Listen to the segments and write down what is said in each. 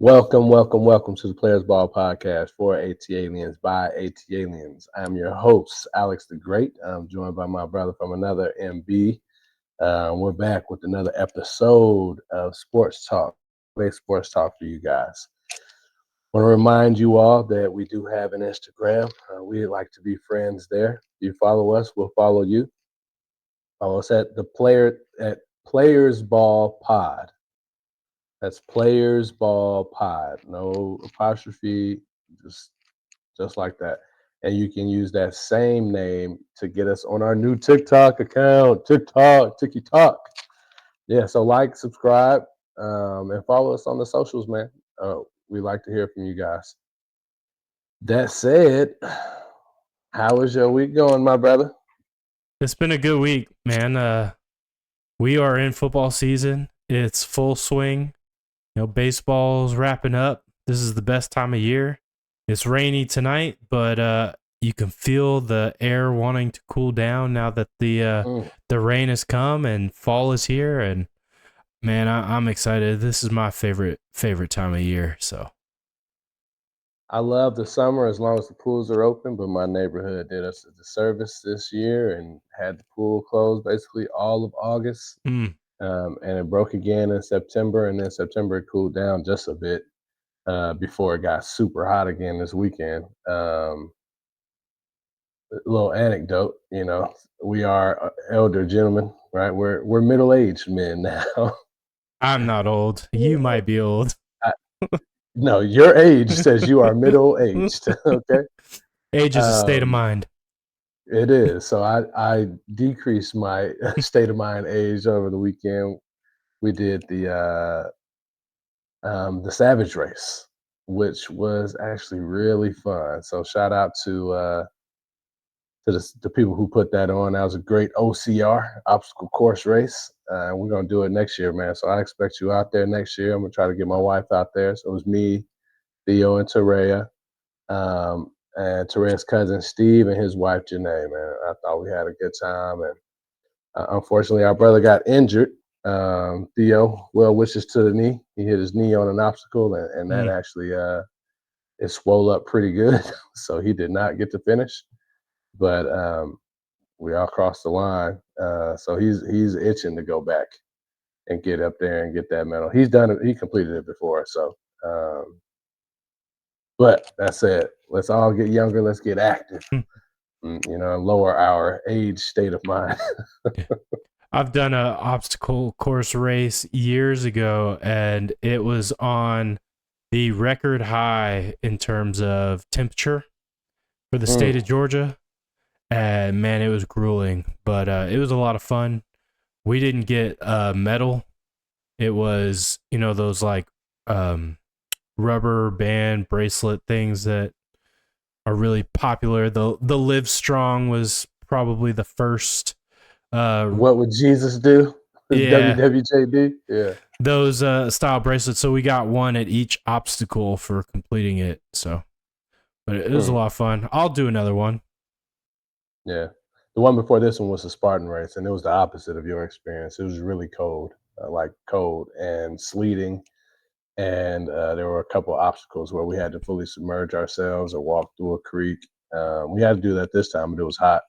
Welcome to the Players Ball Podcast for AT Aliens by AT Aliens. I'm your host, Alex the Great. I'm joined by my brother from another MB. We're back with another episode of Sports Talk, Sports Talk for you guys. I want to remind you all that we do have an Instagram. We'd like to be friends there. If you follow us, we'll follow you. Follow us at Players Ball Pod. That's Players Ball Pod. No apostrophe, just like that. And you can use that same name to get us on our new TikTok account. TikTok. Yeah, so like, subscribe, and follow us on the socials, man. We like to hear from you guys. That said, how is your week going, my brother? It's been a good week, man. We are in football season. It's full swing. Baseball's wrapping up. This is the best time of year. It's rainy tonight, but you can feel the air wanting to cool down now that the rain has come and fall is here. And man, I'm excited. This is my favorite time of year. So I love the summer as long as the pools are open, but my neighborhood did us a disservice this year and had the pool closed basically all of August. And it broke again in September, and then September it cooled down just a bit before it got super hot again this weekend. A little anecdote, we are elder gentlemen, right? We're middle-aged men now. I'm not old. You might be old. No, your age says you are middle-aged. Okay, age is a state of mind. It is. So I decreased my state of mind age over the weekend. We did the Savage Race, which was actually really fun. So shout out to the people who put that on. That was a great OCR, obstacle course race. We're gonna do it next year, man. So I expect you out there next year. I'm gonna try to get my wife out there. So it was me, Theo, and Tareya, and Tareya's cousin Steve and his wife Janae. Man, I thought we had a good time, and unfortunately, our brother got injured. Theo, well wishes to the knee. He hit his knee on an obstacle, and that actually it swole up pretty good. So he did not get to finish. But we all crossed the line. So he's itching to go back and get up there and get that medal. He's done it. He completed it before. So, but that said, let's all get younger. Let's get active. Lower our age state of mind. I've done an obstacle course race years ago, and it was on the record high in terms of temperature for the state of Georgia. And man, it was grueling, but it was a lot of fun. We didn't get a medal. It was, those like rubber band bracelet things that are really popular. The Live Strong was probably the first. What would Jesus do? Yeah. WWJD? Yeah. Those style bracelets. So we got one at each obstacle for completing it. So, but it was a lot of fun. I'll do another one. Yeah. The one before this one was the Spartan race, and it was the opposite of your experience. It was really cold, cold and sleeting. And there were a couple obstacles where we had to fully submerge ourselves or walk through a creek. We had to do that this time, but it was hot.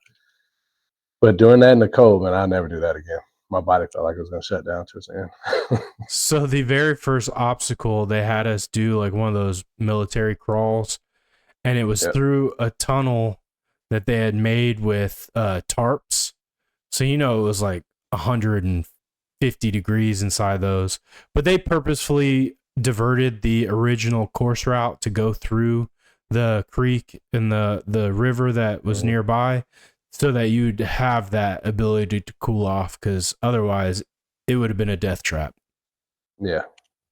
But doing that in the cold, man, I'll never do that again. My body felt like it was going to shut down towards the end. So the very first obstacle, they had us do like one of those military crawls, and it was through a tunnel that they had made with tarps. So, it was like 150 degrees inside those, but they purposefully diverted the original course route to go through the creek and the river that was nearby, so that you'd have that ability to cool off, because otherwise it would have been a death trap. Yeah.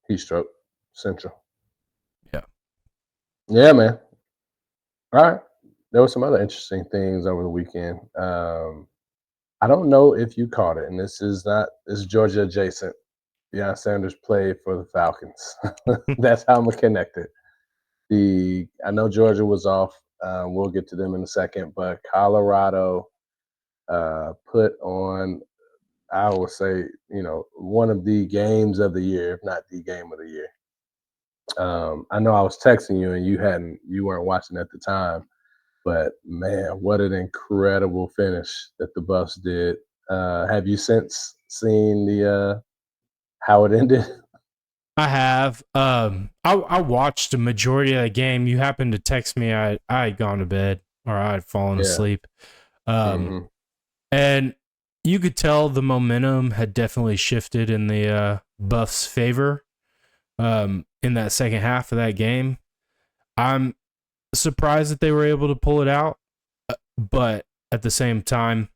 Heat stroke central. Yeah. Yeah, man. All right. There were some other interesting things over the weekend. I don't know if you caught it, and this is Georgia adjacent. Deion Sanders played for the Falcons. That's how I'm connected. I know Georgia was off. We'll get to them in a second, but Colorado put on, I would say, one of the games of the year, if not the game of the year. I know I was texting you and you weren't watching at the time, but man, what an incredible finish that the Buffs did. Have you since seen the how it ended? I have. I watched a majority of the game. You happened to text me. I had gone to bed or I had fallen Yeah. asleep. Um, Hmm. and you could tell the momentum had definitely shifted in the Buffs' favor. In that second half of that game, I'm surprised that they were able to pull it out, but at the same time,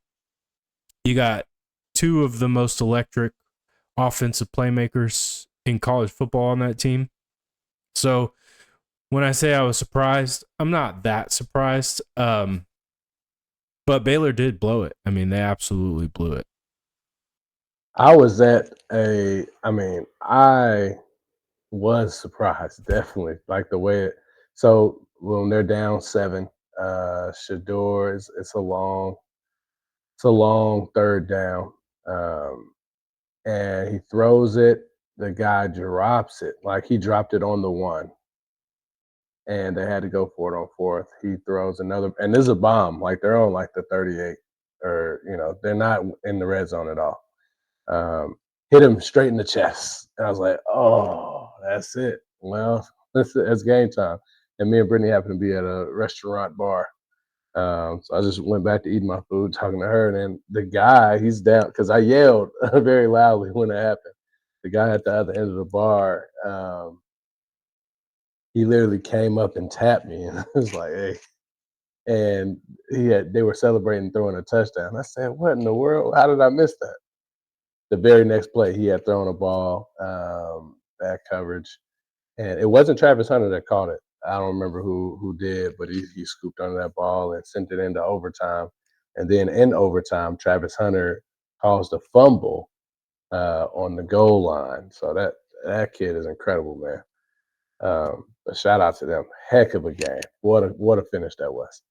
you got two of the most electric offensive playmakers in college football on that team. So when I say I was surprised, I'm not that surprised. But Baylor did blow it. I mean, they absolutely blew it. I was at a. I mean, I was surprised, definitely, like the way it. So when they're down seven, Shador is it's a long third down, um, and he throws it. The guy drops it, like he dropped it on the one, and they had to go for it on fourth. He throws another, and this is a bomb. Like they're on like the 38, or they're not in the red zone at all. Um, Hit him straight in the chest, and I was like, "Oh, that's it. Well, it's game time." And me and Brittany happened to be at a restaurant bar, so I just went back to eating my food, talking to her, and then the guy, he's down because I yelled very loudly when it happened. The guy at the other end of the bar, he literally came up and tapped me, and I was like, "Hey." And they were celebrating throwing a touchdown. I said, "What in the world? How did I miss that?" The very next play, he had thrown a ball, back coverage, and it wasn't Travis Hunter that caught it. I don't remember who did, but he scooped under that ball and sent it into overtime. And then in overtime, Travis Hunter caused a fumble on the goal line. So that kid is incredible, man. But shout out to them. Heck of a game. What a finish that was.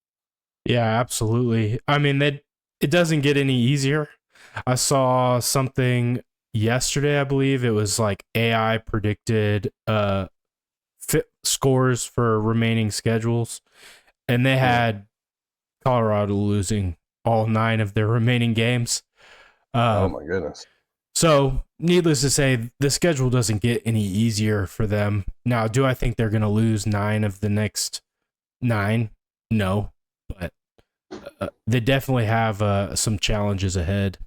Yeah, absolutely. I mean, that it doesn't get any easier. I saw something yesterday, I believe it was like AI predicted fit scores for remaining schedules, and they Mm. had Colorado losing all 9 of their remaining games. Oh Uh, my goodness. so, needless to say, the schedule doesn't get any easier for them. Now, do I think they're going to lose 9 of the next 9? No, but they definitely have some challenges ahead.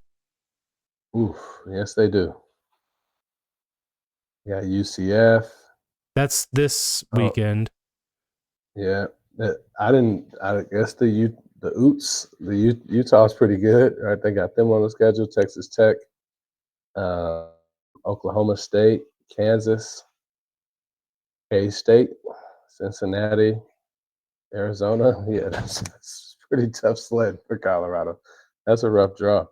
Oof. Yes, they do. Yeah, UCF. That's this Oh, weekend. yeah, I didn't. I guess the Utes, Utah's pretty good, right? They got them on the schedule. Texas Tech, uh, Oklahoma State, Kansas, K State, Cincinnati, Arizona. Yeah, that's pretty tough sled for Colorado. That's a rough draw.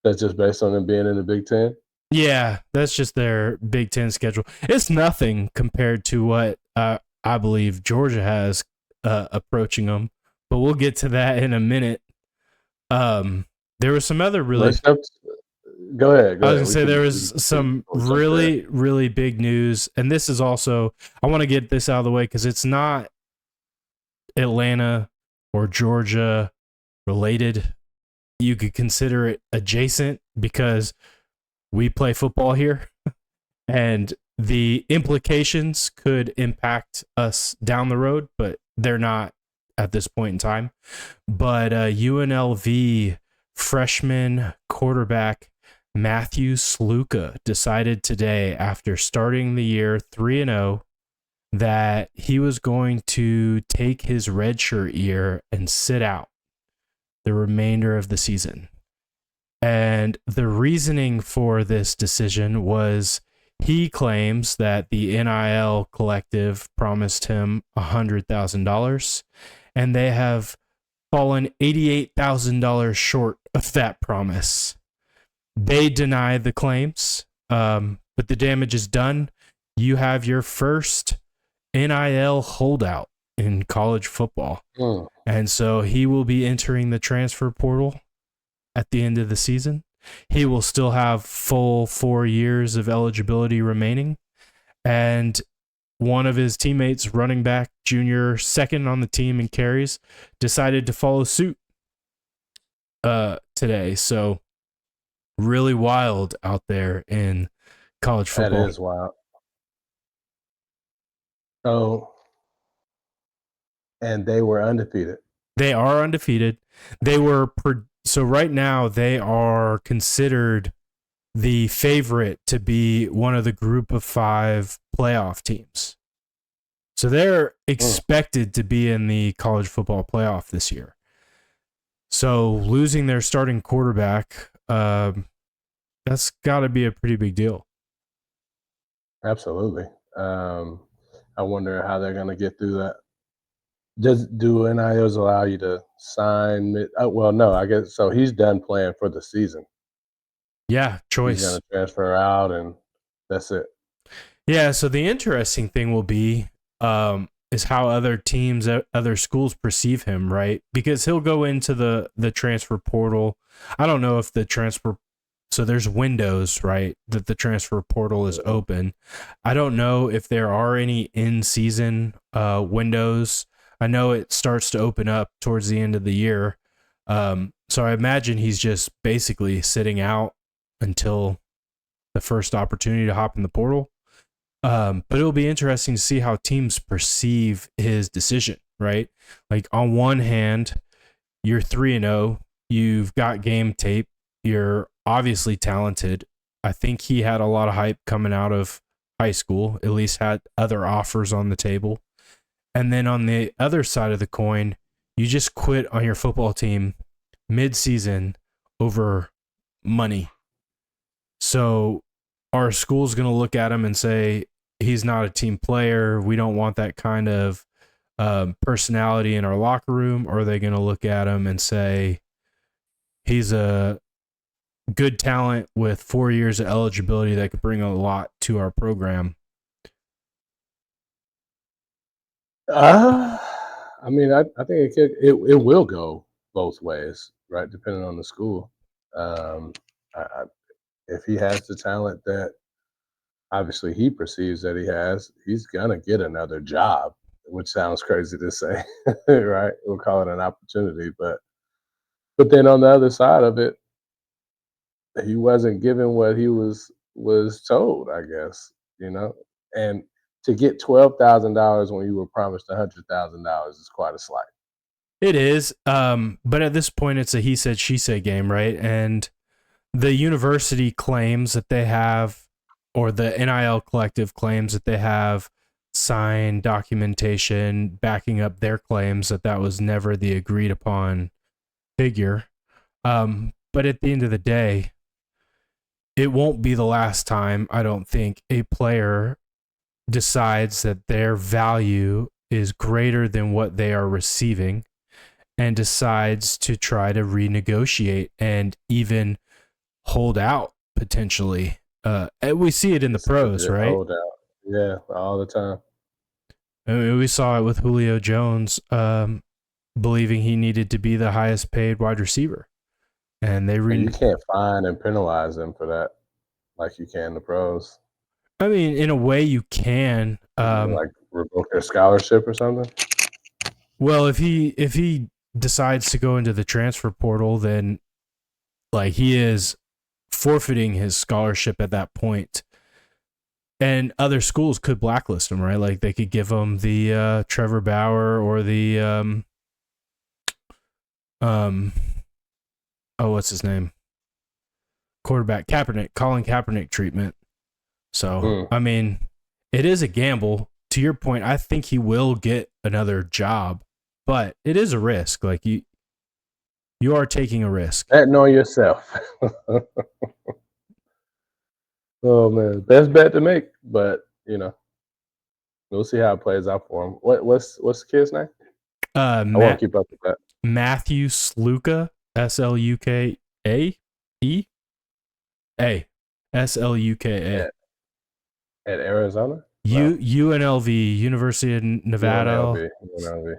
That's just based on them being in the Big Ten. Yeah, that's just their Big Ten schedule. It's nothing compared to what I believe Georgia has approaching them, but we'll get to that in a minute. There was some other Let's really. jump. Go ahead. I Go was ahead. gonna say there We was can continue some before we jump to that. really, really big news, and this is also I want to get this out of the way because it's not Atlanta or Georgia related. You could consider it adjacent because we play football here, and the implications could impact us down the road, but they're not at this point in time. But UNLV freshman quarterback Matthew Sluka decided today, after starting the year 3-0, that he was going to take his redshirt year and sit out the remainder of the season. And the reasoning for this decision was he claims that the NIL collective promised him $100,000 and they have fallen $88,000 short of that promise. They deny the claims, but the damage is done. You have your first NIL holdout in college football. Mm. And so he will be entering the transfer portal at the end of the season. He will still have full 4 years of eligibility remaining. And one of his teammates, running back junior, second on the team in carries, decided to follow suit today. So really wild out there in college football. That is wild. So, and they were undefeated. They are undefeated. So right now they are considered the favorite to be one of the group of 5 playoff teams. So they're expected to be in the college football playoff this year. So losing their starting quarterback, that's got to be a pretty big deal. Absolutely. I wonder how they're going to get through that. Do NILs allow you to sign? Well, no, I guess so. He's done playing for the season. Yeah, choice. He's going to transfer out, and that's it. Yeah, so the interesting thing will be is how other teams, other schools perceive him, right? Because he'll go into the transfer portal. I don't know if the transfer, so there's windows, right, that the transfer portal is open. I don't know if there are any in-season windows. I know it starts to open up towards the end of the year. So I imagine he's just basically sitting out until the first opportunity to hop in the portal. But it'll be interesting to see how teams perceive his decision, right? Like on one hand, you're 3-0, you've got game tape, you're obviously talented. I think he had a lot of hype coming out of high school, at least had other offers on the table. And then on the other side of the coin, you just quit on your football team mid-season over money. So our school's going to look at him and say, he's not a team player. We don't want that kind of personality in our locker room. Or are they going to look at him and say, he's a good talent with 4 years of eligibility that could bring a lot to our program? I mean, I think it will go both ways, right? Depending on the school. If he has the talent that obviously he perceives that he has, he's gonna get another job, which sounds crazy to say, right? We'll call it an opportunity, but then on the other side of it, he wasn't given what he was told, I guess, you know, and to get $12,000 when you were promised $100,000 is quite a slight. It is. But at this point, it's a he said, she said game, right? And the university claims that they have, or the NIL collective claims that they have signed documentation backing up their claims that was never the agreed upon figure. But at the end of the day, it won't be the last time, I don't think, a player decides that their value is greater than what they are receiving and decides to try to renegotiate and even hold out potentially. We see it in the pros, right? Hold out. Yeah, all the time. I mean, we saw it with Julio Jones believing he needed to be the highest paid wide receiver. And you can't fine and penalize them for that like you can the pros. I mean, in a way you can. Like revoke their scholarship or something? Well, if he decides to go into the transfer portal, then like he is forfeiting his scholarship at that point. And other schools could blacklist him, right? Like they could give him the Trevor Bauer or the what's his name? Quarterback Colin Kaepernick treatment. So I mean, it is a gamble. To your point, I think he will get another job, but it is a risk. Like you are taking a risk. Betting on yourself. Oh man, best bet to make, but you know, we'll see how it plays out for him. What's the kid's name? I won't keep up with that. Matthew Sluka, Sluka Sluka. At Arizona? UNLV, University of Nevada. UNLV.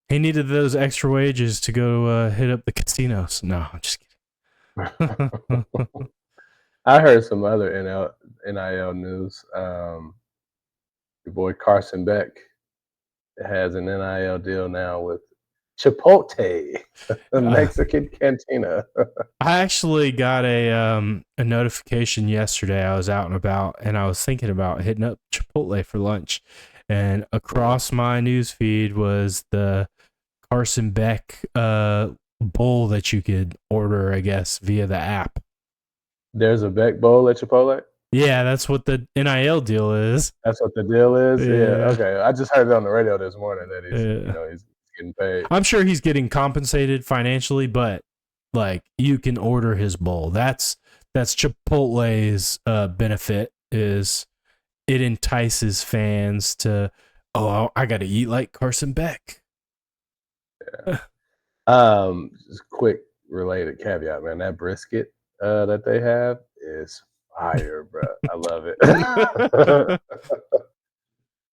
He needed those extra wages to go hit up the casinos. No, I'm just kidding. I heard some other NIL news. Your boy Carson Beck has an NIL deal now with Chipotle, the Mexican cantina. I actually got a notification yesterday. I was out and about, and I was thinking about hitting up Chipotle for lunch. And across my news feed was the Carson Beck bowl that you could order, I guess, via the app. There's a Beck Bowl at Chipotle? Yeah, that's what the NIL deal is. That's what the deal is? Yeah. Okay. I just heard it on the radio this morning that he's getting paid. I'm sure he's getting compensated financially, but like you can order his bowl. That's Chipotle's benefit is it entices fans to, oh, I got to eat like Carson Beck. Yeah. Just quick related caveat, man. That brisket that they have is fire, bro. I love it.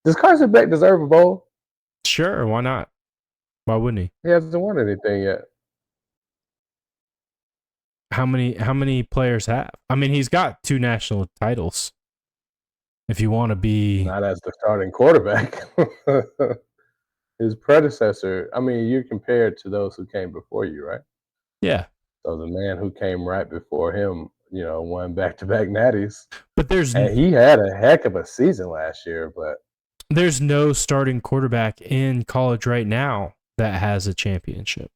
Does Carson Beck deserve a bowl? Sure, why not? Why wouldn't he? He hasn't won anything yet. How many players have? I mean, he's got 2 national titles. If you want to be not as the starting quarterback. His predecessor, I mean, you're compared to those who came before you, right? Yeah. So the man who came right before him, won back-to-back natties. But he had a heck of a season last year, but there's no starting quarterback in college right now that has a championship.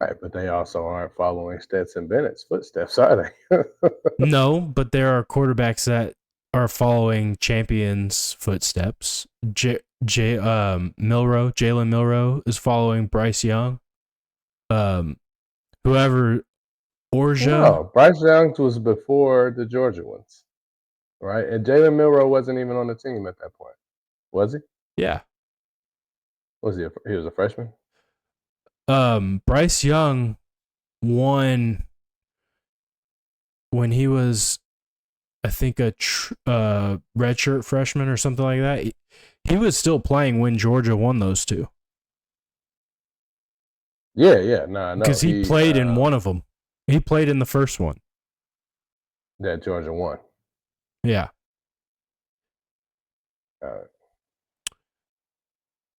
Right, but they also aren't following Stetson Bennett's footsteps, are they? No, but there are quarterbacks that are following champions' footsteps. Jalen Milroe is following Bryce Young. Whoever Orja. No, Bryce Young was before the Georgia ones, right? And Jalen Milroe wasn't even on the team at that point, was he? Yeah. Was he? He was a freshman. Bryce Young won when he was, I think, a redshirt freshman or something like that. He was still playing when Georgia won those 2. Yeah, no, because he played in one of them. He played in the first one that Georgia won. Yeah.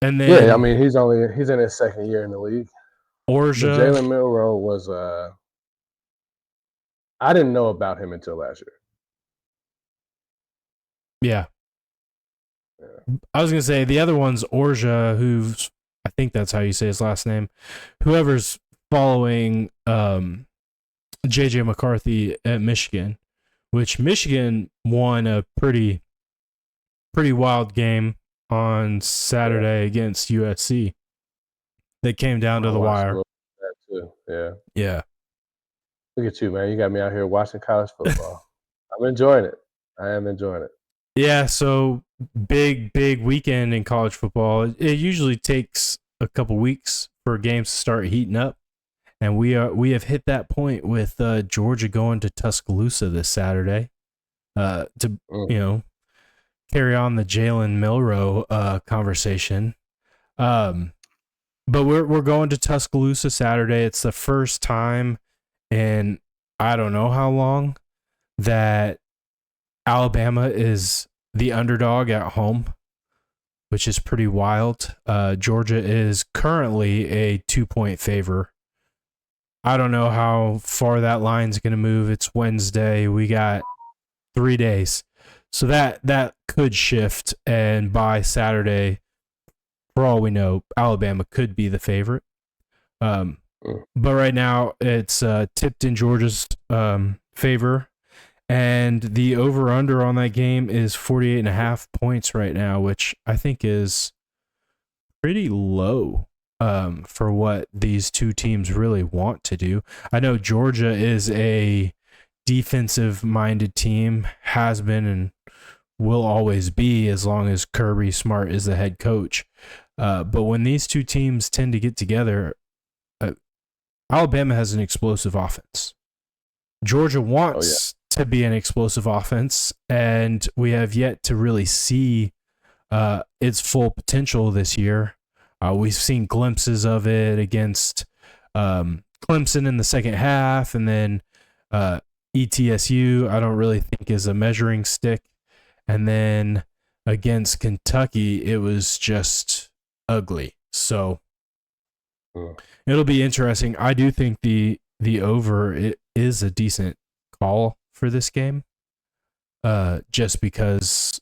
And then I mean, he's in his second year in the league. Orja. Jalen Milroe was I didn't know about him until last year. Yeah. I was gonna say the other one's Orja, who's, I think that's how you say his last name. Whoever's following JJ McCarthy at Michigan, which Michigan won a pretty wild game on Saturday against USC. That came down to the wire. That too. Yeah. Yeah. Look at you, man. You got me out here watching college football. I'm enjoying it. I am enjoying it. Yeah, so big weekend in college football. It usually takes a couple weeks for games to start heating up, and we have hit that point with Georgia going to Tuscaloosa this Saturday to carry on the Jalen Milroe conversation. But we're going to Tuscaloosa Saturday. It's the first time in I don't know how long that Alabama is the underdog at home, which is pretty wild. Georgia is currently a 2-point favor. I don't know how far that line's going to move. It's Wednesday. We got 3 days. So that could shift, and by Saturday, for all we know, Alabama could be the favorite. But right now, it's tipped in Georgia's favor. And the over-under on that game is 48.5 points right now, which I think is pretty low for what these two teams really want to do. I know Georgia is a defensive-minded team, has been and will always be as long as Kirby Smart is the head coach. But when these two teams tend to get together, Alabama has an explosive offense. Georgia wants to be an explosive offense, and we have yet to really see its full potential this year. We've seen glimpses of it against Clemson in the second half, and then ETSU, I don't really think is a measuring stick. And then against Kentucky, it was just ugly. So it'll be interesting. I do think the over it is a decent call for this game. Just because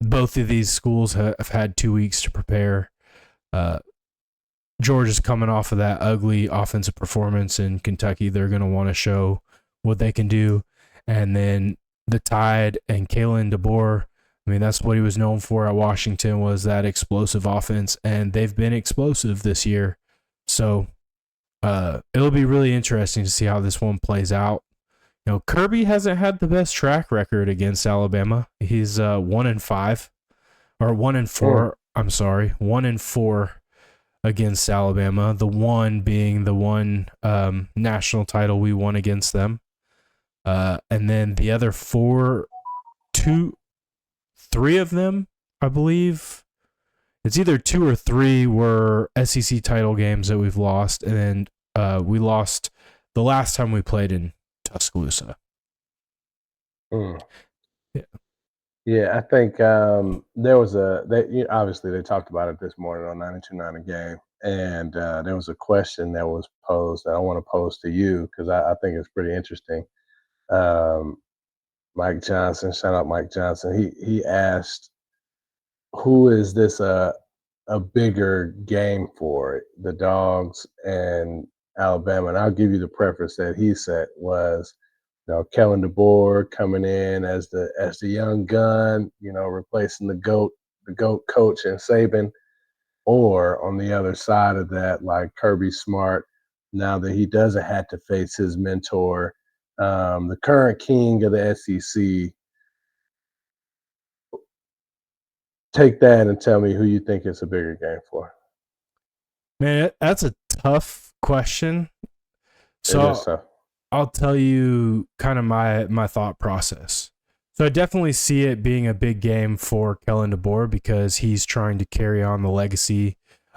both of these schools have had 2 weeks to prepare. Georgia's coming off of that ugly offensive performance in Kentucky. They're going to want to show what they can do. And then the Tide and Kalen DeBoer, I mean, that's what he was known for at Washington, was that explosive offense. And they've been explosive this year. So it'll be really interesting to see how this one plays out. You know, Kirby hasn't had the best track record against Alabama. He's 1-5 or 1-4. I'm sorry, 1-4 against Alabama. The one being the one national title we won against them, and then the other 3 of them, I believe, it's either 2 or 3 were SEC title games that we've lost, and we lost the last time we played in Tuscaloosa. Yeah, I think there was obviously they talked about it this morning on 92.9 A Game, and there was a question that was posed that I want to pose to you because I think it's pretty interesting. Mike Johnson, shout out Mike Johnson. He asked, "Who is this a bigger game for, the Dogs and Alabama?" And I'll give you the preface that he said was, Kellen DeBoer coming in as the young gun, replacing the goat coach and Saban, or on the other side of that, like Kirby Smart, now that he doesn't have to face his mentor, the current king of the SEC. Take that and tell me who you think it's a bigger game for. Man, that's a tough question. So It is tough. I'll tell you kind of my thought process. So I definitely see it being a big game for Kellen DeBoer because he's trying to carry on the legacy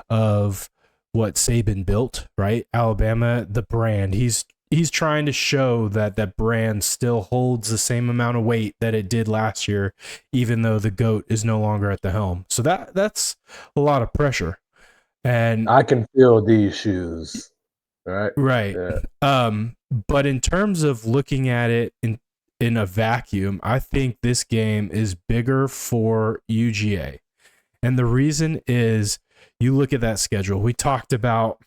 of what Saban built, right? Alabama, the brand. He's trying to show that brand still holds the same amount of weight that it did last year, even though the GOAT is no longer at the helm. So that's a lot of pressure. And I can feel these shoes. Right. Yeah. But in terms of looking at it in a vacuum, I think this game is bigger for UGA. And the reason is you look at that schedule. We talked about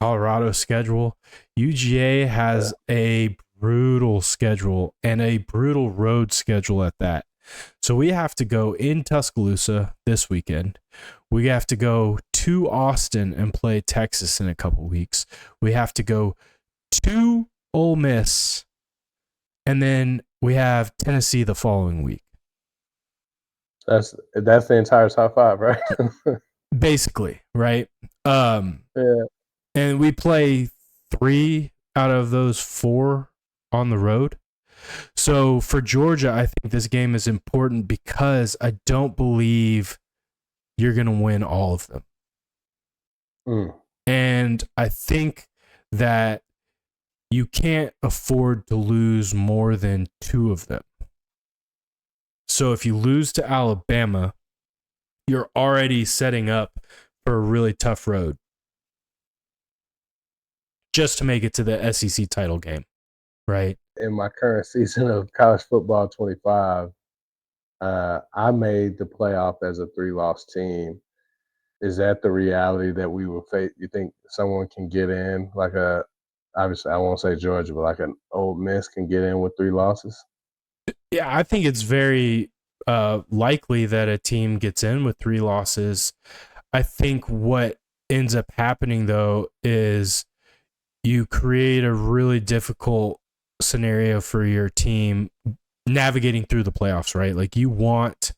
Colorado's schedule. UGA has a brutal schedule and a brutal road schedule at that. So we have to go in Tuscaloosa this weekend. We have to go to Austin and play Texas in a couple weeks. We have to go to Ole Miss, and then we have Tennessee the following week. That's the entire top 5, right? Basically, right? Yeah. And we play 3 out of those 4 on the road. So for Georgia, I think this game is important because I don't believe you're going to win all of them. And I think that you can't afford to lose more than 2 of them. So if you lose to Alabama, you're already setting up for a really tough road just to make it to the SEC title game, right? In my current season of college football 25, I made the playoff as a 3-loss team. Is that the reality that we will face? You think someone can get in, obviously I won't say Georgia, but like an Ole Miss can get in with 3 losses? Yeah, I think it's very likely that a team gets in with 3 losses. I think what ends up happening, though, is you create a really difficult scenario for your team navigating through the playoffs, right? Like you want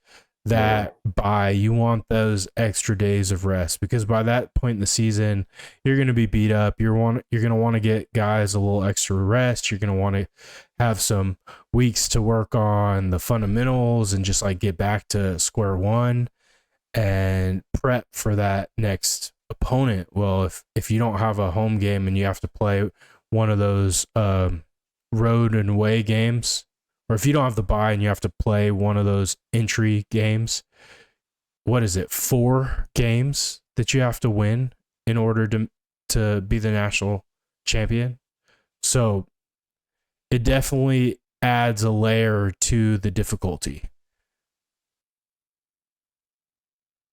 that bye, you want those extra days of rest because by that point in the season, you're going to be beat up. You're going to want to get guys a little extra rest. You're going to want to have some weeks to work on the fundamentals and just like get back to square one and prep for that next opponent. Well, if you don't have a home game and you have to play one of those road and away games or if you don't have the bye and you have to play one of those entry games, what is it? 4 games that you have to win in order to be the national champion. So it definitely adds a layer to the difficulty.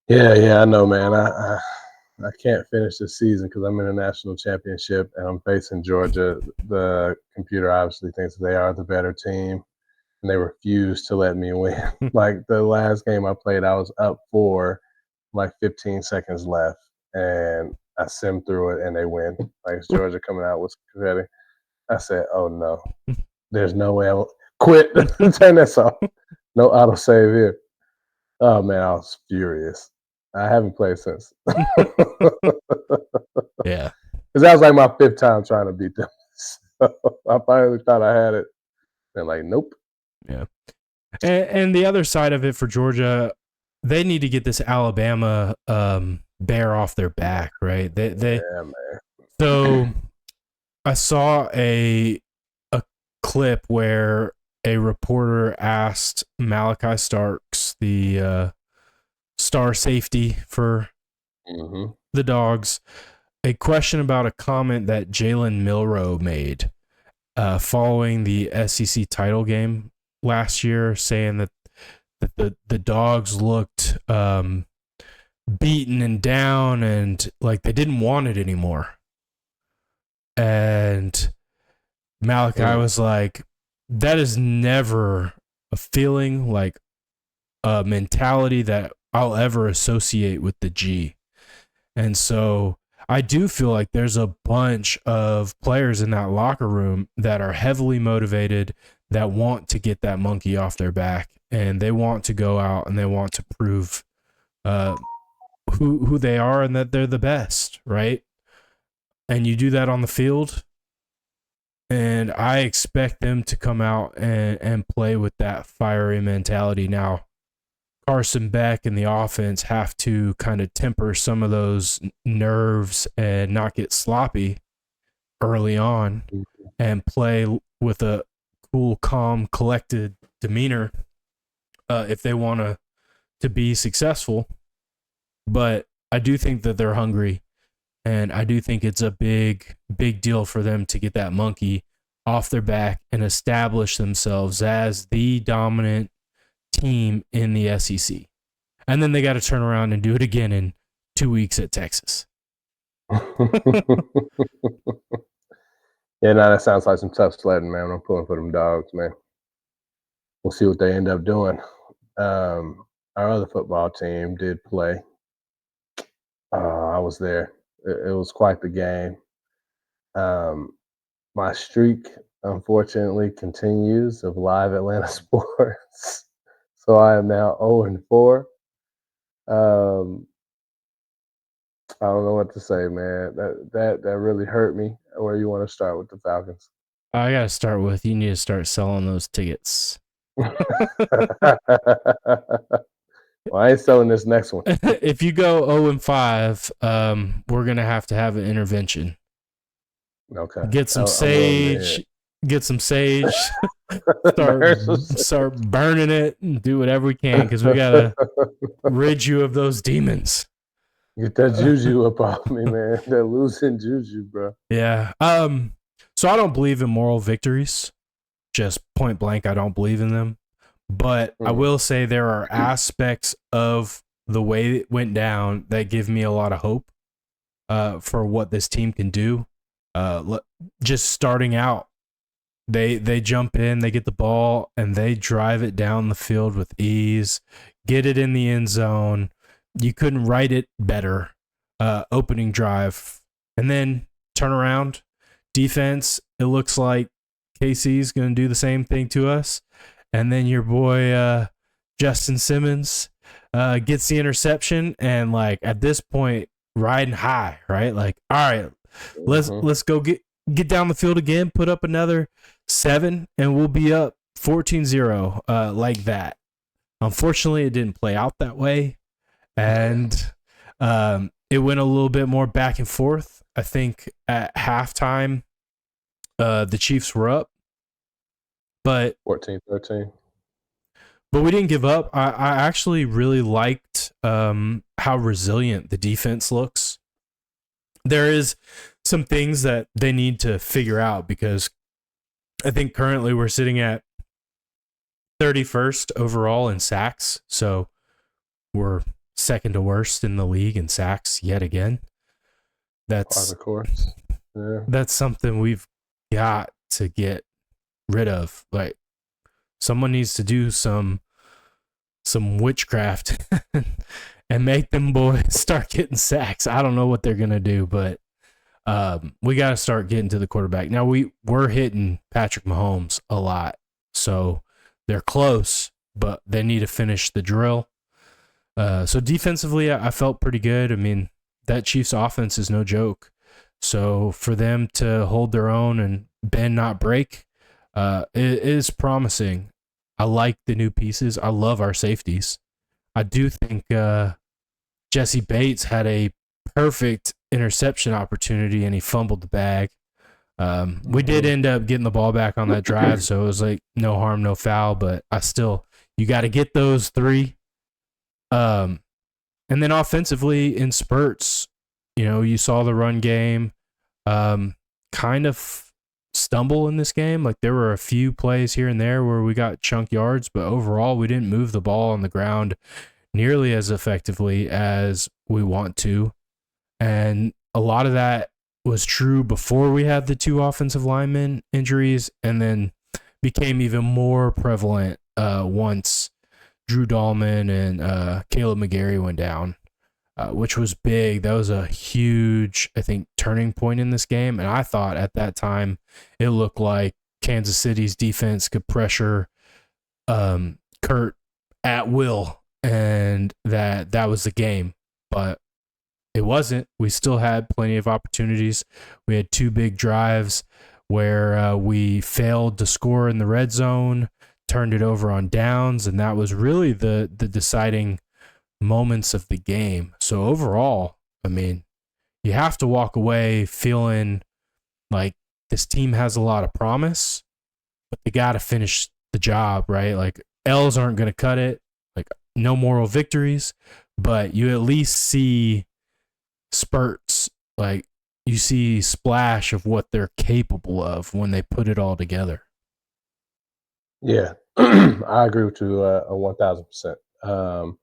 Yeah, I know, man. I can't finish this season because I'm in a national championship and I'm facing Georgia. The computer obviously thinks they are the better team, and they refuse to let me win. Like the last game I played, I was up 4, like 15 seconds left, and I simmed through it and they win. Like it's Georgia coming out with confetti. I said, "Oh no, there's no way I'll quit." Turn this off. No autosave here. Oh man, I was furious. I haven't played since. Yeah. Because that was like my 5th time trying to beat them. So I finally thought I had it. And like, nope. Yeah. And the other side of it for Georgia, they need to get this Alabama bear off their back, right? They Yeah, man. So I saw a clip where a reporter asked Malachi Starks, the star safety for the Dogs, a question about a comment that Jalen Milroe made following the SEC title game last year, saying that the Dogs looked beaten and down and like they didn't want it anymore. And Malachi was like, that is never a feeling, like a mentality that I'll ever associate with the G. And so I do feel like there's a bunch of players in that locker room that are heavily motivated, that want to get that monkey off their back, and they want to go out and they want to prove who they are and that they're the best, right? And you do that on the field, and I expect them to come out and play with that fiery mentality. Now, Carson Beck and the offense have to kind of temper some of those nerves and not get sloppy early on and play with a cool, calm, collected demeanor if they want to be successful. But I do think that they're hungry, and I do think it's a big, big deal for them to get that monkey off their back and establish themselves as the dominant team in the SEC. And then they got to turn around and do it again in 2 weeks at Texas. Yeah, no, that sounds like some tough sledding, man. I'm pulling for them Dogs, man. We'll see what they end up doing. Our other football team did play. I was there. It was quite the game. My streak, unfortunately, continues of live Atlanta sports. So I am now 0-4. I don't know what to say, man. That really hurt me. Where you want to start with the Falcons? I got to start with, you need to start selling those tickets. Well, I ain't selling this next one. If you go 0-5, we're going to have an intervention. Okay. Get some sage. Get some sage. Start burning it and do whatever we can, because we got to rid you of those demons. Get that juju up off me, man. That losing juju, bro. Yeah. So I don't believe in moral victories. Just point blank, I don't believe in them. But I will say there are aspects of the way it went down that give me a lot of hope for what this team can do. Just starting out, they jump in, they get the ball, and they drive it down the field with ease, get it in the end zone. You couldn't write it better. Opening drive, and then turn around. Defense, it looks like KC's going to do the same thing to us. And then your boy Justin Simmons gets the interception, and like at this point, riding high, right? Like, all right, let's go get down the field again, put up another 7, and we'll be up 14-0 like that. Unfortunately, it didn't play out that way, and it went a little bit more back and forth. I think at halftime, the Chiefs were up but 14-13. we didn't give up. I actually really liked how resilient the defense looks. There is some things that they need to figure out because I think currently we're sitting at 31st overall in sacks. So we're second to worst in the league in sacks yet again. Par the course. Yeah. That's something we've got to get rid of. Like, someone needs to do some witchcraft and make them boys start getting sacks. I don't know what they're gonna do, but we got to start getting to the quarterback. Now we're hitting Patrick Mahomes a lot, so they're close, but they need to finish the drill. So defensively, I felt pretty good. I mean, that Chiefs offense is no joke. So for them to hold their own and bend not break, it is promising. I like the new pieces. I love our safeties. I do think Jesse Bates had a perfect interception opportunity and he fumbled the bag. We did end up getting the ball back on that drive, so it was like no harm, no foul. But you got to get those three. And then offensively in spurts, you saw the run game kind of stumble in this game. Like, there were a few plays here and there where we got chunk yards, but overall we didn't move the ball on the ground nearly as effectively as we want to. And a lot of that was true before we had the two offensive linemen injuries, and then became even more prevalent once Drew Dahlman and Caleb McGarry went down, which was big. That was a huge, I think, turning point in this game. And I thought at that time it looked like Kansas City's defense could pressure Kurt at will, and that was the game. But it wasn't. We still had plenty of opportunities. We had two big drives where we failed to score in the red zone, turned it over on downs, and that was really the deciding moments of the game. So overall, I mean, you have to walk away feeling like this team has a lot of promise, but they got to finish the job, right? Like, L's aren't going to cut it. Like, no moral victories, but you at least see spurts. Like, you see splash of what they're capable of when they put it all together. Yeah, I agree with you 1,000%.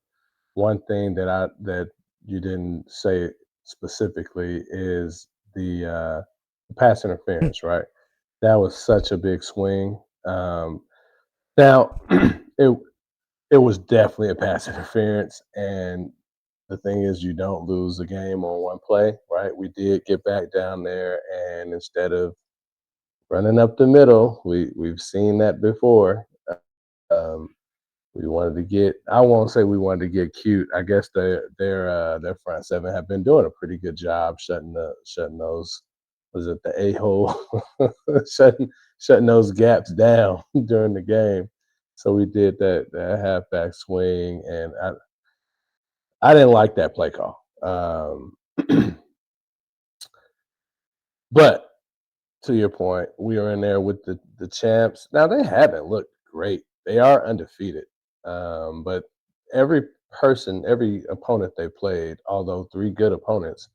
One thing that you didn't say specifically is the pass interference, right? That was such a big swing. Now, it was definitely a pass interference, and the thing is, you don't lose the game on one play, right? We did get back down there, and instead of running up the middle, we've seen that before. Um, we wanted to get. I won't say we wanted to get cute. I guess their front seven have been doing a pretty good job shutting those. Was it the a-hole shutting those gaps down during the game? So we did that halfback swing, and I didn't like that play call. But to your point, we are in there with the champs. Now, they haven't looked great. They are undefeated. But every every opponent they played, although three good opponents,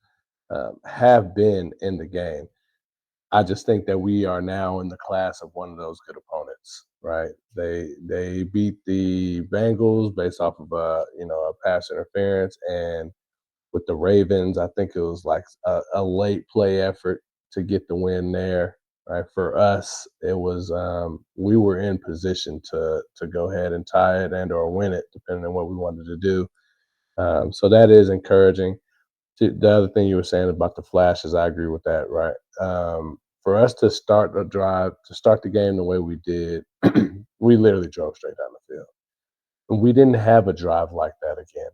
have been in the game. I just think that we are now in the class of one of those good opponents, right? They beat the Bengals based off of a pass interference, and with the Ravens, I think it was like a late play effort to get the win there. Right, for us, it was we were in position to go ahead and tie it and or win it, depending on what we wanted to do. So that is encouraging. The other thing you were saying about the flashes, I agree with that. Right, for us to start the drive, to start the game the way we did, we literally drove straight down the field. And we didn't have a drive like that again.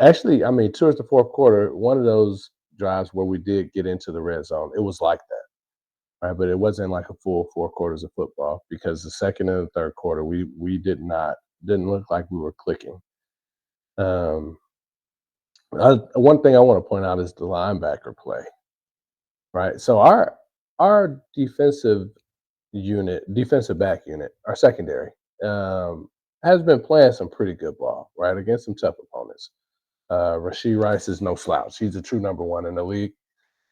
Actually, I mean, towards the fourth quarter, one of those drives where we did get into the red zone, it was like that, right? But it wasn't like a full 4 quarters of football, because the second and the third quarter, we didn't look like we were clicking. Um, one thing I want to point out is the linebacker play, right? So our defensive unit, defensive back unit, our secondary, um, has been playing some pretty good ball, right, against some tough opponents. Rasheed Rice is no slouch. He's a true number one in the league.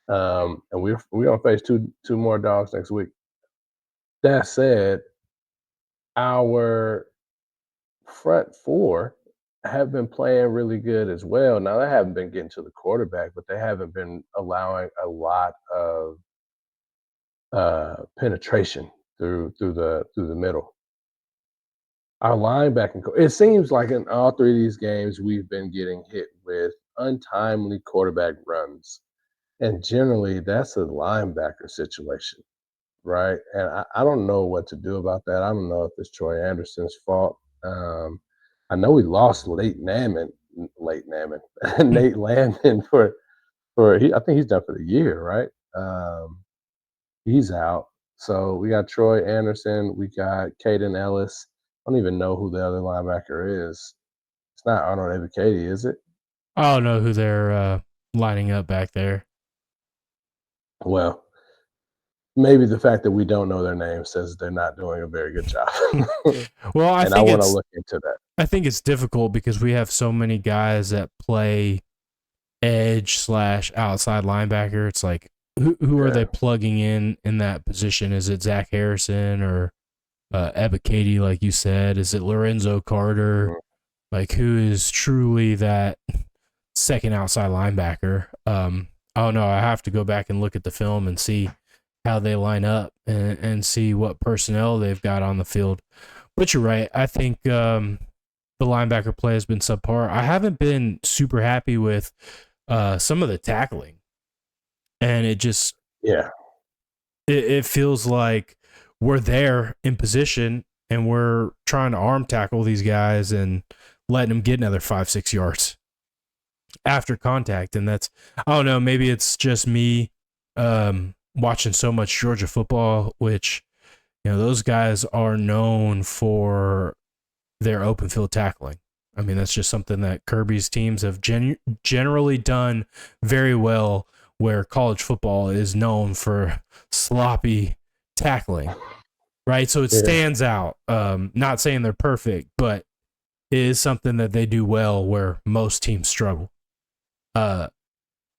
And we're gonna face two more dogs next week. That said, our front four have been playing really good as well. Now they haven't been getting to the quarterback, but they haven't been allowing a lot of penetration through the middle. Our linebacking, it seems like in all three of these games, we've been getting hit with untimely quarterback runs, and generally that's a linebacker situation, right? And I don't know what to do about that. I don't know if it's Troy Anderson's fault. I know we lost late Naman, Nate Landman I think he's done for the year, right? He's out. So we got Troy Anderson, we got Caden Ellis. I don't even know who the other linebacker is. It's not Arnold Ebiketie, is it? I don't know who they're lining up back there. Well, maybe the fact that we don't know their name says they're not doing a very good job. Well, And I want to look into that. I think it's difficult because we have so many guys that play edge slash outside linebacker. It's like who are they plugging in that position? Is it Zach Harrison or Ebiketie, like you said? Is it Lorenzo Carter? Like who is truly that second outside linebacker? I don't know. I have to go back and look at the film and see how they line up and see what personnel they've got on the field. But you're right. I think the linebacker play has been subpar. I haven't been super happy with some of the tackling, and it just it feels like we're there in position and we're trying to arm tackle these guys and letting them get another 5-6 yards after contact. And that's, I don't know, maybe it's just me watching so much Georgia football, which, you know, those guys are known for their open field tackling. I mean, that's just something that Kirby's teams have generally done very well, where college football is known for sloppy tackling, right? So it stands out. Not saying they're perfect, but it is something that they do well where most teams struggle.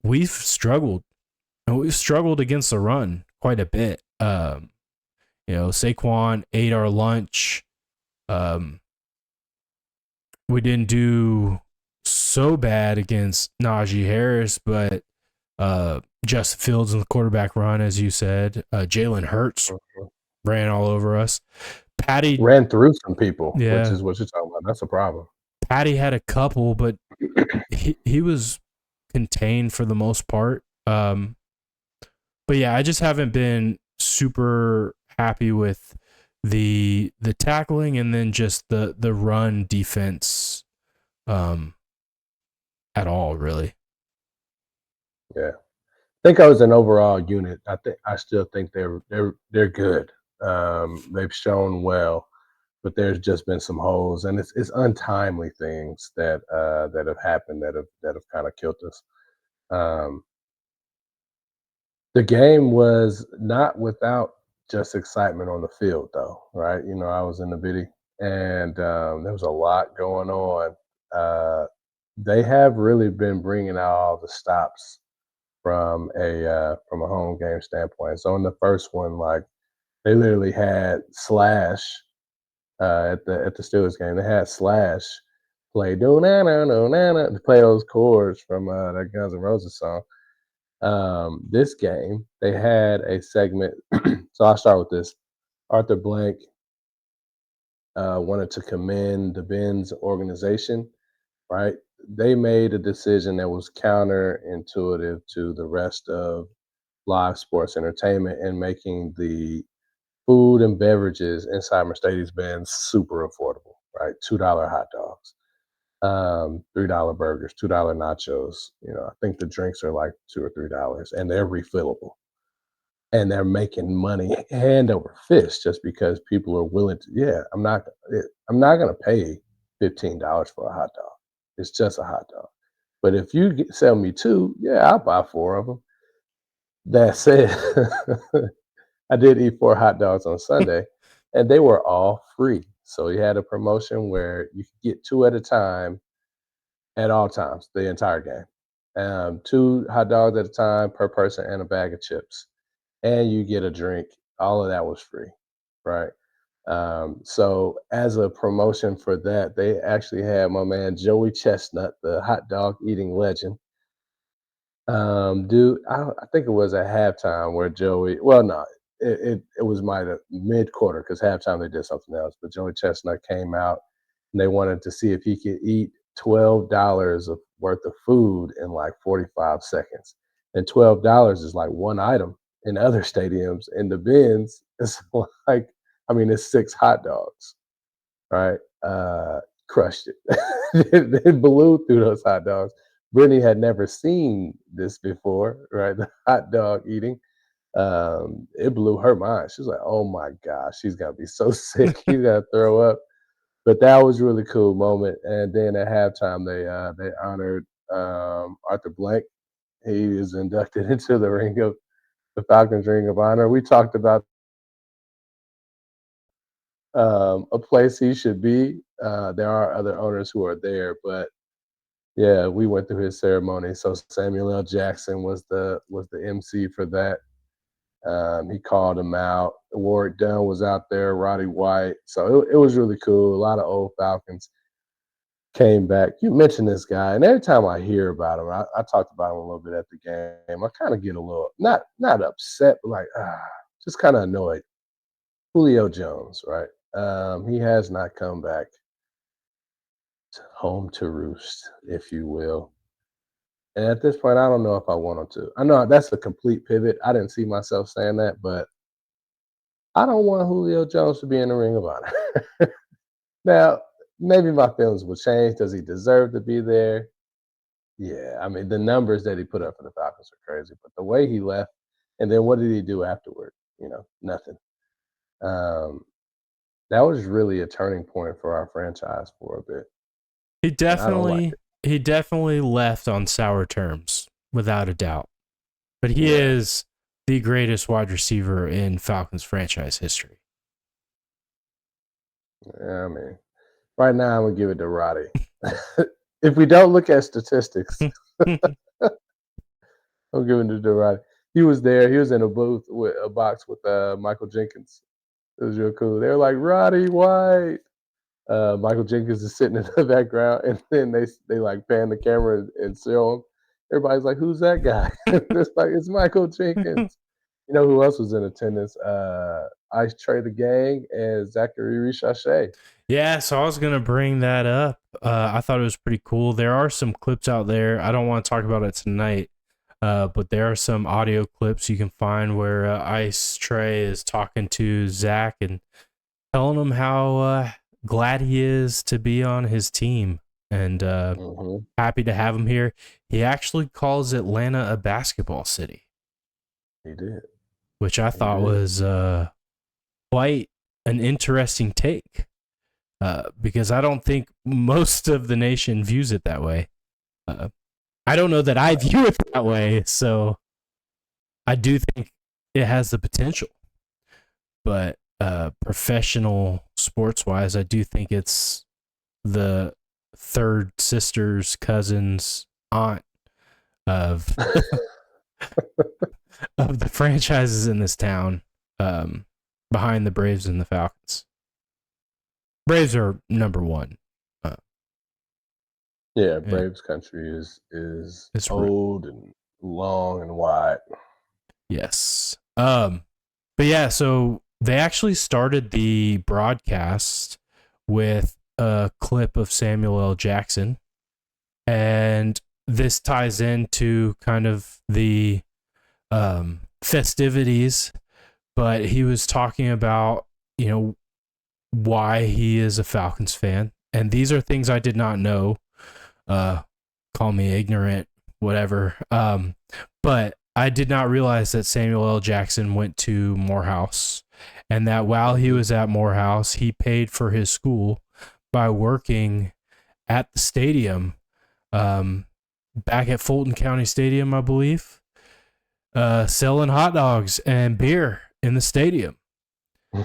We've struggled. And we've struggled against the run quite a bit. You know, Saquon ate our lunch. We didn't do so bad against Najee Harris, but Justin Fields in the quarterback run, as you said. Jalen Hurts ran all over us. Patty ran through some people, which is what you're talking about. That's a problem. Patty had a couple, but he was contained for the most part. But yeah, I just haven't been super happy with the tackling and then just the run defense at all, really. Yeah. I think I was an overall unit. I still think they're good. They've shown well, but there's just been some holes, and it's untimely things that have happened that have kind of killed us. The game was not without just excitement on the field, though, right? You know, I was in the biddy, and there was a lot going on. They have really been bringing out all the stops from a home game standpoint. So in the first one, like they literally had Slash at the Steelers game. They had Slash play do na na no na na to play those chords from that Guns N' Roses song. This game, they had a segment. So I'll start with this. Arthur Blank wanted to commend the Benz organization, right? They made a decision that was counterintuitive to the rest of live sports entertainment and making the food and beverages inside Mercedes-Benz super affordable, right? $2 hot dogs, $3 burgers, $2 nachos. You know, I think the drinks are like $2 or $3, and they're refillable. And they're making money hand over fist just because people are willing to. Yeah, I'm not gonna pay $15 for a hot dog. It's just a hot dog. But if you sell me two, yeah, I'll buy four of them. That said, I did eat 4 hot dogs on Sunday, and they were all free. So he had a promotion where you could get 2 at a time at all times, the entire game. 2 hot dogs at a time per person and a bag of chips, and you get a drink. All of that was free, right? So as a promotion for that, they actually had my man Joey Chestnut, the hot dog eating legend. Dude, I think it was at halftime where Joey. Well, no, it was my mid quarter because halftime they did something else. But Joey Chestnut came out and they wanted to see if he could eat $12 of worth of food in like 45 seconds. And $12 is like one item in other stadiums. In the bins, it's like I mean, it's 6 hot dogs, right? Crushed it. It blew through those hot dogs. Brittany had never seen this before, right? The hot dog eating. It blew her mind. She was like, "Oh my gosh, she's gonna be so sick. He's gonna throw up." But that was a really cool moment. And then at halftime, they honored Arthur Blank. He is inducted into the Falcons Ring of Honor. We talked about a place he should be. There are other owners who are there, but yeah, we went through his ceremony. So Samuel L. Jackson was the MC for that. He called him out. Warwick Dunn was out there. Roddy White. So it was really cool. A lot of old Falcons came back. You mentioned this guy, and every time I hear about him, I talked about him a little bit at the game. I kind of get a little not upset, but like just kind of annoyed. Julio Jones, right? He has not come back home to roost, if you will. And at this point, I don't know if I want him to. I know that's a complete pivot. I didn't see myself saying that, but I don't want Julio Jones to be in the Ring of Honor. Now, maybe my feelings will change. Does he deserve to be there? Yeah, I mean the numbers that he put up for the Falcons are crazy, but the way he left, and then what did he do afterward? Nothing. Um, that was really a turning point for our franchise for a bit, He and I don't like definitely it. he definitely left on sour terms, without a doubt. But he Yeah, is the greatest wide receiver in Falcons franchise history. yeah. I mean, right now I'm gonna give it to Roddy. If we don't look at statistics, I'm giving it to Roddy. He was there. He was in a booth with a box with Michael Jenkins. It was real cool. They were like Roddy White. Michael Jenkins is sitting in the background, and then they like pan the camera and show him. Everybody's like, "Who's that guy?" It's like it's Michael Jenkins. You know who else was in attendance? Ice Trey the Gang and Zachary Richachet. Yeah, so I was gonna bring that up. I thought it was pretty cool. There are some clips out there. I don't want to talk about it tonight, but there are some audio clips you can find where Ice Trey is talking to Zach and telling him how glad he is to be on his team and Hmm. happy to have him here. He actually calls Atlanta a basketball city, He did. which I He thought did. was quite an interesting take. Because I don't think most of the nation views it that way. I don't know that I view it that way, so I do think it has the potential. But professional sports wise, I do think it's the third sister's cousin's aunt of of the franchises in this town, behind the Braves and the Falcons. Braves are number one. Uh, Yeah, yeah, Braves country is it's old and long and wide. yes. But yeah, so they actually started the broadcast with a clip of Samuel L. Jackson, and this ties into kind of the festivities. But he was talking about, why he is a Falcons fan, and these are things I did not know. Call me ignorant, whatever. But I did not realize that Samuel L. Jackson went to Morehouse, and that while he Mhm. was at Morehouse, he paid for his school by working at the stadium, um, back at Fulton County Stadium, I believe, selling hot dogs and beer in the stadium. He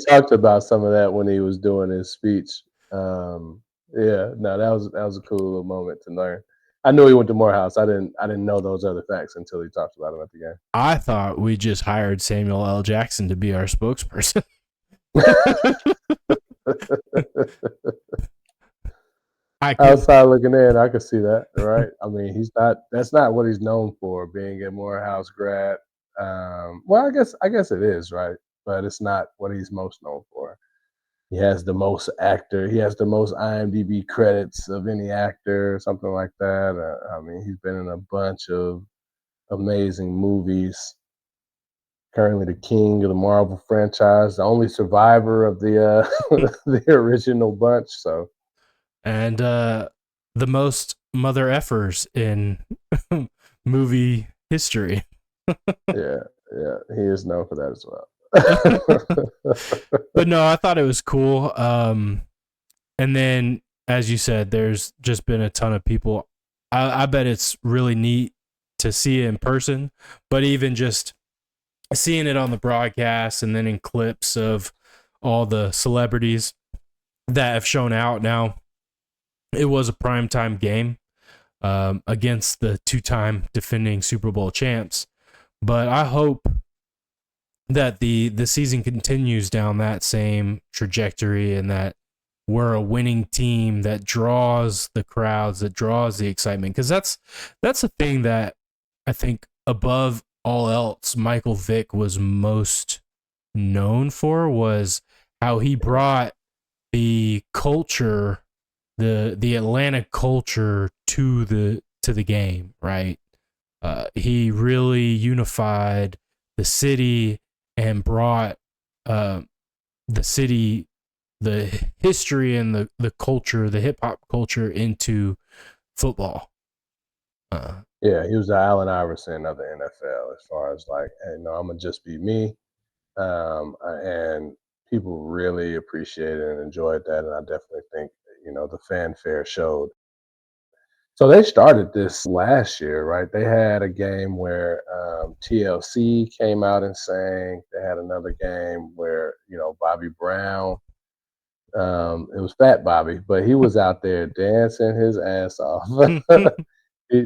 talked about some of that when he was doing his speech. Yeah, no, that was a cool little moment to learn. I knew he went to Morehouse. I didn't know those other facts until he talked about them at the game. I thought we just hired Samuel L. Jackson to be our spokesperson. Outside looking in, I could see that, right? I mean, that's not what he's known for, being a Morehouse grad. Well, I guess it is, right? But it's not what he's most known for. He has the most IMDb credits of any actor, something like that. I mean, he's been in a bunch of amazing movies. Currently the king of the Marvel franchise, the only survivor of the the original bunch. So, and the most mother effers in movie history. yeah, he is known for that as well. But no, I thought it was cool. And then, as you said, there's just been a ton of people. I bet it's really neat to see it in person, but even just seeing it on the broadcast and then in clips of all the celebrities that have shown out. Now, it was a primetime game against the two-time defending Super Bowl champs, but I hope that the season continues down that same trajectory and that we're a winning team that draws the crowds, that draws the excitement. Because that's the thing that I think above all else, Michael Vick was most known for, was how he brought the culture, the Atlanta culture to the game, right? He really unified the city and brought the city, the history and the culture, the hip hop culture into football. Yeah, he was the Allen Iverson of the NFL as far as like, hey, no, I'm gonna just be me. And people really appreciated and enjoyed that, and I definitely think the fanfare showed. So they started this last year, right? They had a game where TLC came out and sang. They had another game where Bobby Brown. It was Fat Bobby, but he was out there dancing his ass off.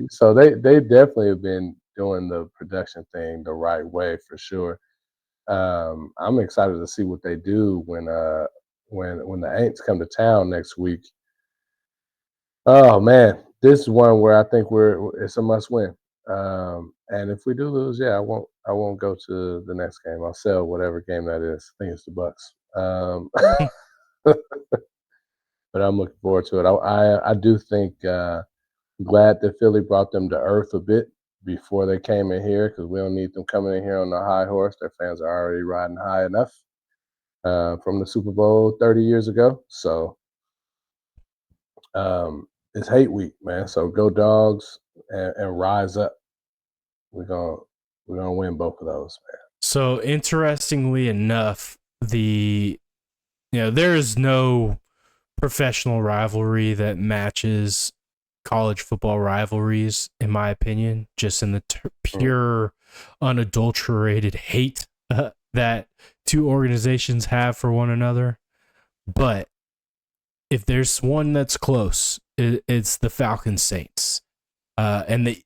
So they definitely have been doing the production thing the right way for sure. I'm excited to see what they do when the Aints come to town next week. Oh man, this is one where I think it's a must win. And if we do lose, yeah, I won't go to the next game. I'll sell whatever game that is. I think it's the Bucks. But I'm looking forward to it. I do think glad that Philly brought them to earth a bit before they came in here, because we don't need them coming in here on the high horse. Their fans are already riding high enough from the Super Bowl 30 years ago. So it's hate week, man. So go Dogs and rise up. We're gonna win both of those, man. So interestingly enough, there is no professional rivalry that matches college football rivalries, in my opinion, just in the pure, unadulterated hate that two organizations have for one another. But if there's one that's close, it's the Falcons Saints, and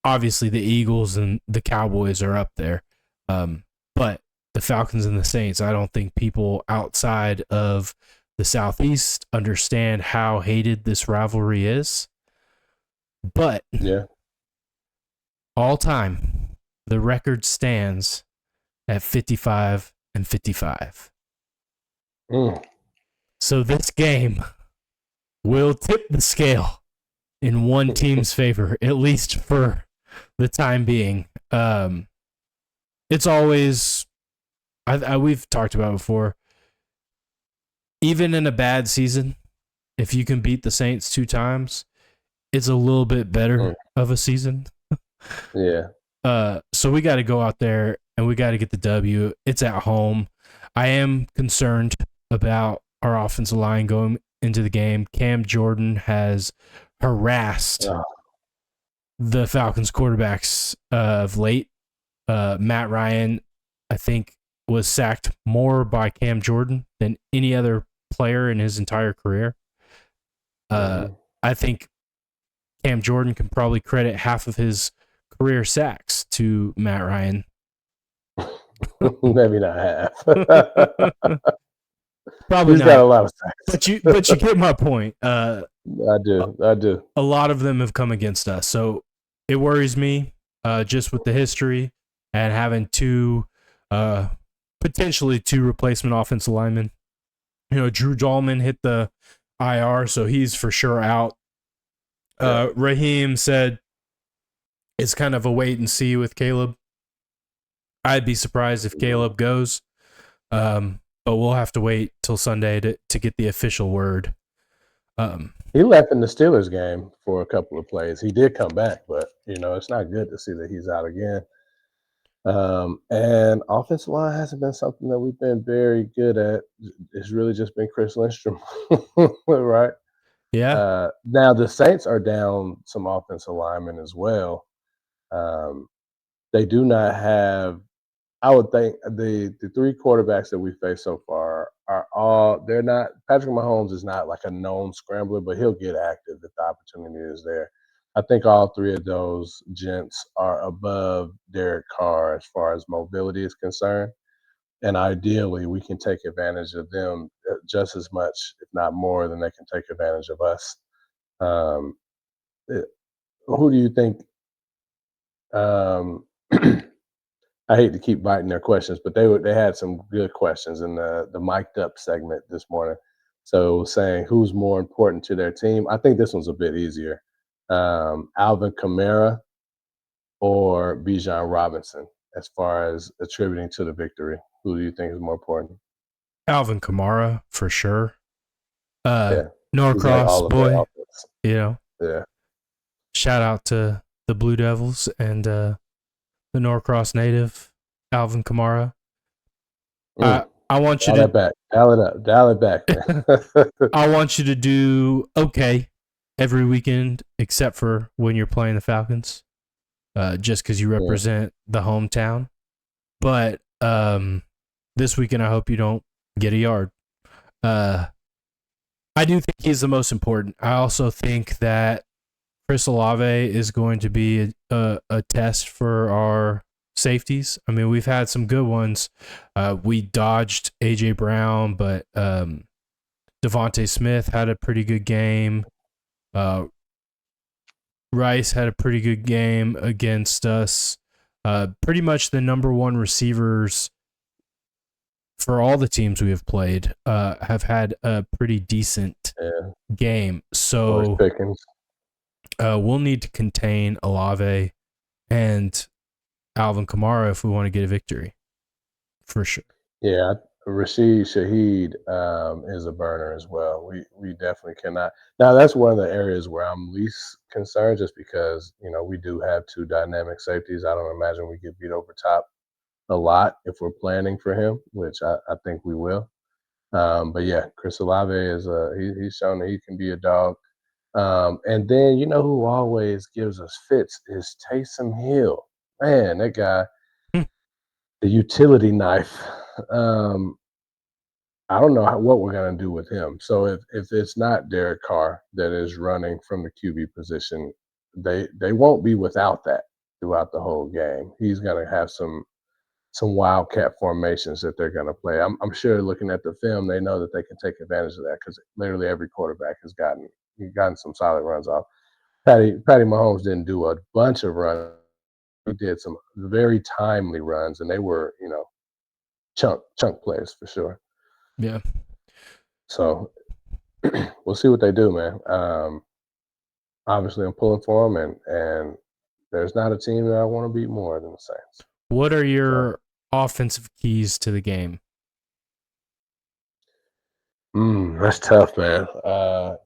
obviously the Eagles and the Cowboys are up there, but the Falcons and the Saints, I don't think people outside of the Southeast understand how hated this rivalry is. But yeah, all time, the record stands at 55-55. So this game will tip the scale in one team's favor, at least for the time being. It's always, we've talked about it before, even in a bad season, if you can beat the Saints 2 times, it's a little bit better of a season. Yeah. So we got to go out there and we got to get the W. It's at home. I am concerned about our offensive line going into the game. Cam Jordan has harassed the Falcons quarterbacks of late. Matt Ryan, I think, was sacked more by Cam Jordan than any other player in his entire career. Mhm. I think Cam Jordan can probably credit half of his career sacks to Matt Ryan. Maybe not half. Probably He's got not, a lot of sacks. but you get my point. I do. A lot of them have come against us, so it worries me just with the history and having potentially two replacement offensive linemen. Drew Dahlman hit the IR, so he's for sure out. Raheem said it's kind of a wait and see with Caleb. I'd be surprised if Caleb goes, but we'll have to wait till Sunday to get the official word. He left in the Steelers game for a couple of plays. He did come back, but it's not good to see that he's out again. And offensive line hasn't been something that we've been very good at. It's really just been Chris Lindstrom, right? Yeah. Now the Saints are down some offensive linemen as well. They do not have. I would think the three quarterbacks that we face so far are all. They're not. Patrick Mahomes is not like a known scrambler, but he'll get active if the opportunity is there. I think all three of those gents are above Derek Carr as far as mobility is concerned. And ideally, we can take advantage of them just as much, if not more, than they can take advantage of us. Um, eh, who do you think? Um, I hate to keep biting their questions, but they had some good questions in the mic'd up segment this morning. So saying who's more important to their team, I think this one's a bit easier. Alvin Kamara or Bijan Robinson, as far as attributing to the victory. Who do you think is more important? Alvin Kamara for sure. Yeah, he's like Norcross all of their boy, offense. Yeah. shout out to the Blue Devils and the Norcross native Alvin Kamara. Mm. I want you Dial that to back. Dial it up. Dial it back, man. I want you to do okay every weekend except for when you're playing the Falcons, just because you Yeah. represent the hometown. But this weekend, I hope you don't get a yard. I do think he's the most important. I also think that Chris Olave is going to be a test for our safeties. I mean, we've had some good ones. We dodged AJ Brown, but Devontae Smith had a pretty good game. Rice had a pretty good game against us. Pretty much the number one receivers for all the teams we have played have had a pretty decent Yeah. game. George So Pickens. we'll need to contain Olave and Alvin Kamara if we want to get a victory, for sure. Yeah, Rashid Shaheed is a burner as well. We definitely cannot. Now that's one of the areas where I'm least concerned, just because we do have two dynamic safeties. I don't imagine we get beat over top a lot if we're planning for him, which I think we will. But yeah, Chris Olave is he's shown that he can be a dog. And then who always gives us fits is Taysom Hill. Man, that guy, the utility knife. Um, I don't know what we're gonna do with him. So if it's not Derek Carr that is running from the QB position, they won't be without that throughout the whole game. He's gonna have some wildcat formations that they're gonna play. I'm sure looking at the film, they know that they can take advantage of that because literally every quarterback has gotten some solid runs off. Patty Mahomes didn't do a bunch of runs. He did some very timely runs, and they were chunk plays for sure. Yeah. So we'll see what they do, man. Obviously, I'm pulling for them, and there's not a team that I want to beat more than the Saints. What are So your offensive keys to the game? that's tough, man.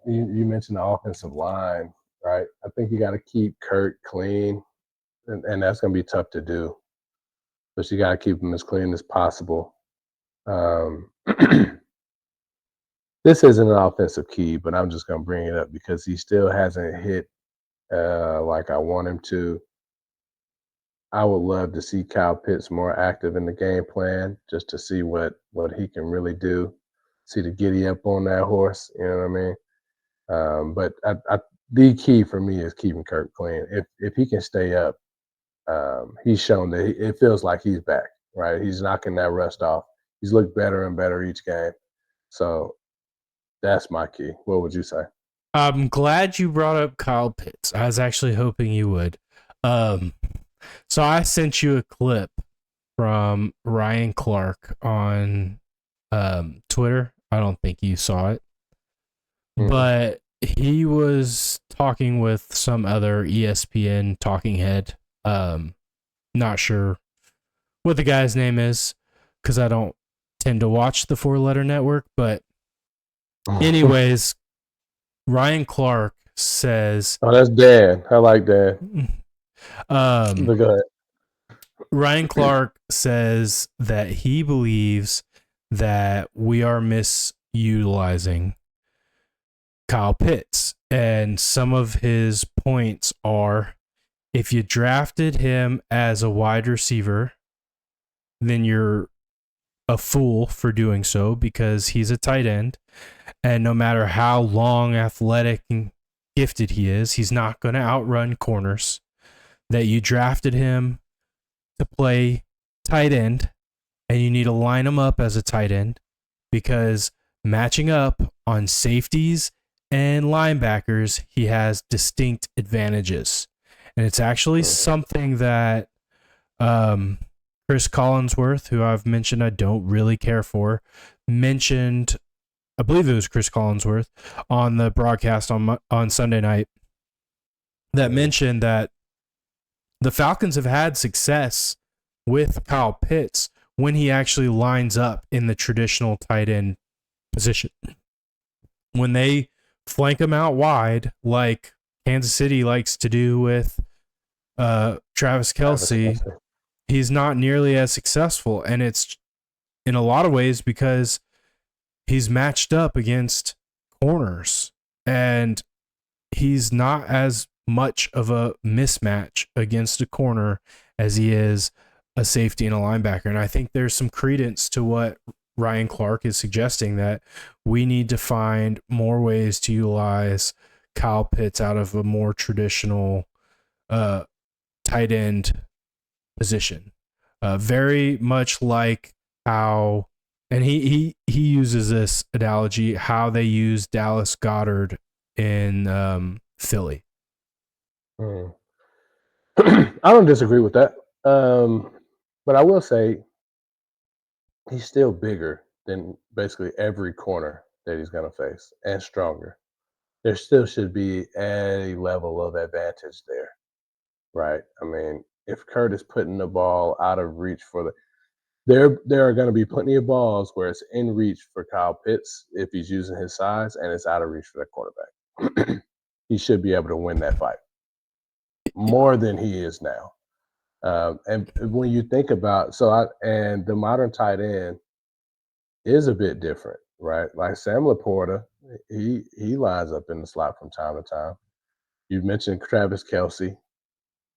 You mentioned the offensive line, right? I think you got to keep Kurt clean, and that's going to be tough to do. But you got to keep him as clean as possible. Um, this isn't an offensive key, but I'm just going to bring it up because he still hasn't hit like I want him to. I would love to see Kyle Pitts more active in the game plan, just to see what he can really do. See the giddy up on that horse. You know what I mean? But the key for me is keeping Kirk clean. If he can stay up, he's shown that it feels like he's back. Right? He's knocking that rust off. He's looked better and better each game. So that's my key. What would you say? I'm glad you brought up Kyle Pitts. I was actually hoping you would. Um, so I sent you a clip from Ryan Clark on Twitter. I don't think you saw it, Mm-hmm. but he was talking with some other ESPN talking head. Not sure what the guy's name is because I don't tend to watch the 4-letter network. But anyways, Ryan Clark says, Oh, that's Dan. I like Dan. um, But go ahead. Ryan Clark says that he believes that we are misutilizing Kyle Pitts. And some of his points are, if you drafted him as a wide receiver, then you're a fool for doing so because he's a tight end. And no matter how long, athletic, and gifted he is, he's not going to outrun corners. That you drafted him to play tight end, and you need to line him up as a tight end because matching up on safeties and linebackers, he has distinct advantages. And it's actually something that Chris Collinsworth, who I've mentioned I don't really care for, mentioned. I believe it was Chris Collinsworth on the broadcast on Sunday night that mentioned that the Falcons have had success with Kyle Pitts when he actually lines up in the traditional tight end position. When they flank him out wide, like Kansas City likes to do with Travis Kelce, he's not nearly as successful. And it's in a lot of ways because he's matched up against corners and he's not as much of a mismatch against a corner as he is a safety and a linebacker. And I think there's some credence to what Ryan Clark is suggesting, that we need to find more ways to utilize Kyle Pitts out of a more traditional tight end position. Very much like how, and he uses this analogy, how they use Dallas Goedert in Philly. I don't disagree with that. But I will say he's still bigger than basically every corner that he's going to face and stronger. There still should be a level of advantage there, right? I mean, if Kurt is putting the ball out of reach for there are going to be plenty of balls where it's in reach for Kyle Pitts if he's using his size, and it's out of reach for that quarterback. He should be able to win that fight more than he is now. And when you think about and the modern tight end is a bit different, right? Like Sam Laporta, he lines up in the slot from time to time. You mentioned Travis Kelce.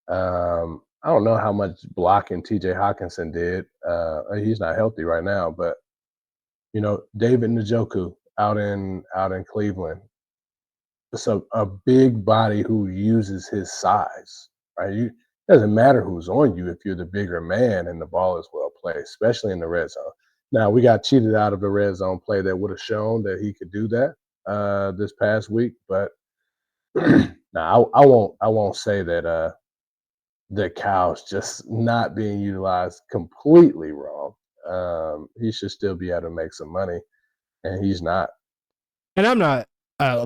I don't know how much blocking TJ Hawkinson did. He's not healthy right now, but David Njoku out in Cleveland. So a big body who uses his size, right? It doesn't matter who's on you if you're the bigger man and the ball is well played, especially in the red zone. Now we got cheated out of a red zone play that would have shown that he could do that this past week, but now I won't say that Kyle's just not being utilized completely wrong. He should still be able to make some money, and he's not. And I'm not,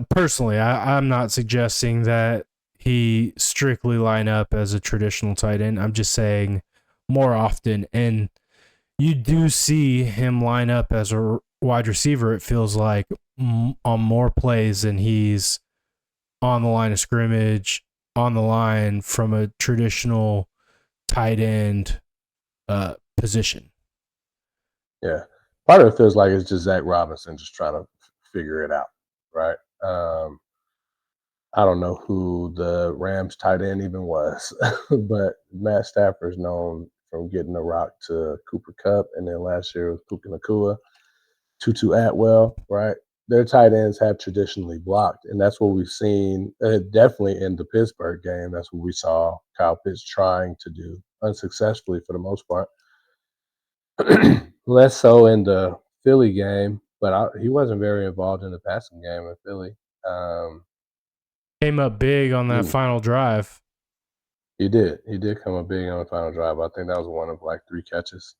personally, I'm not suggesting that he strictly line up as a traditional tight end. I'm just saying more often. And you do see him line up as a wide receiver, it feels like, on more plays than he's on the line of scrimmage, on the line from a traditional tight end position. Yeah. Part of it feels like it's just Zach Robinson just trying to figure it out, right? I don't know who the Rams tight end even was, but Matt Stafford's known from getting the rock to Cooper Cup, and then last year was Puka Nakua, Tutu Atwell, right? Their tight ends have traditionally blocked, and that's what we've seen. Definitely in the Pittsburgh game, that's what we saw Kyle Pitts trying to do unsuccessfully for the most part. Less so in the Philly game, but he wasn't very involved in the passing game in Philly. Um, Came up big on that he, final drive. he did. He did come up big on the final drive. I think that was one of like 3 catches.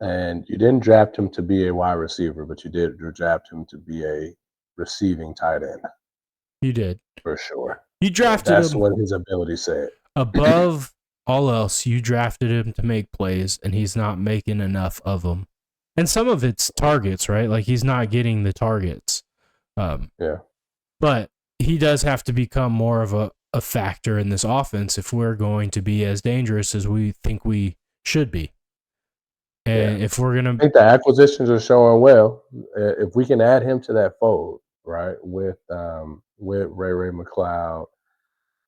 And you didn't draft him to be a wide receiver, but you did draft him to be a receiving tight end You did. for sure. You Yeah, drafted that's him what his ability said. above all else. You drafted him to make plays, and he's not making enough of them. And some of it's targets, right? Like he's not getting the targets. Yeah. But he does have to become more of a factor in this offense if we're going to be as dangerous as we think we should be. And if we're I going to, think the acquisitions are showing well. If we can add him to that fold, right, with Ray McLeod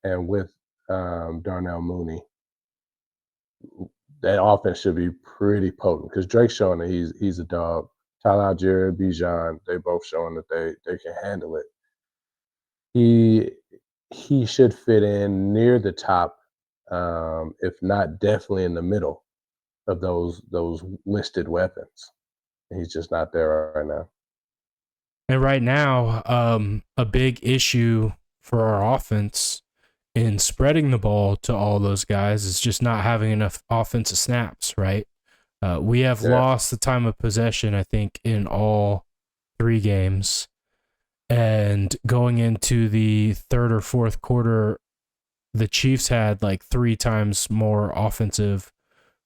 and with Darnell Mooney, that offense should be pretty potent because Drake's showing that he's a dog. Tyler Algier, Bijan, they both showing that they can handle it. He should fit in near the top, if not definitely in the middle of those listed weapons. He's just not there right now. and right now, a big issue for our offense in spreading the ball to all those guys is just not having enough offensive snaps, right? We have Yeah. lost the time of possession, I think, in all 3 games. And going into the third or fourth quarter, the Chiefs had like 3 times more offensive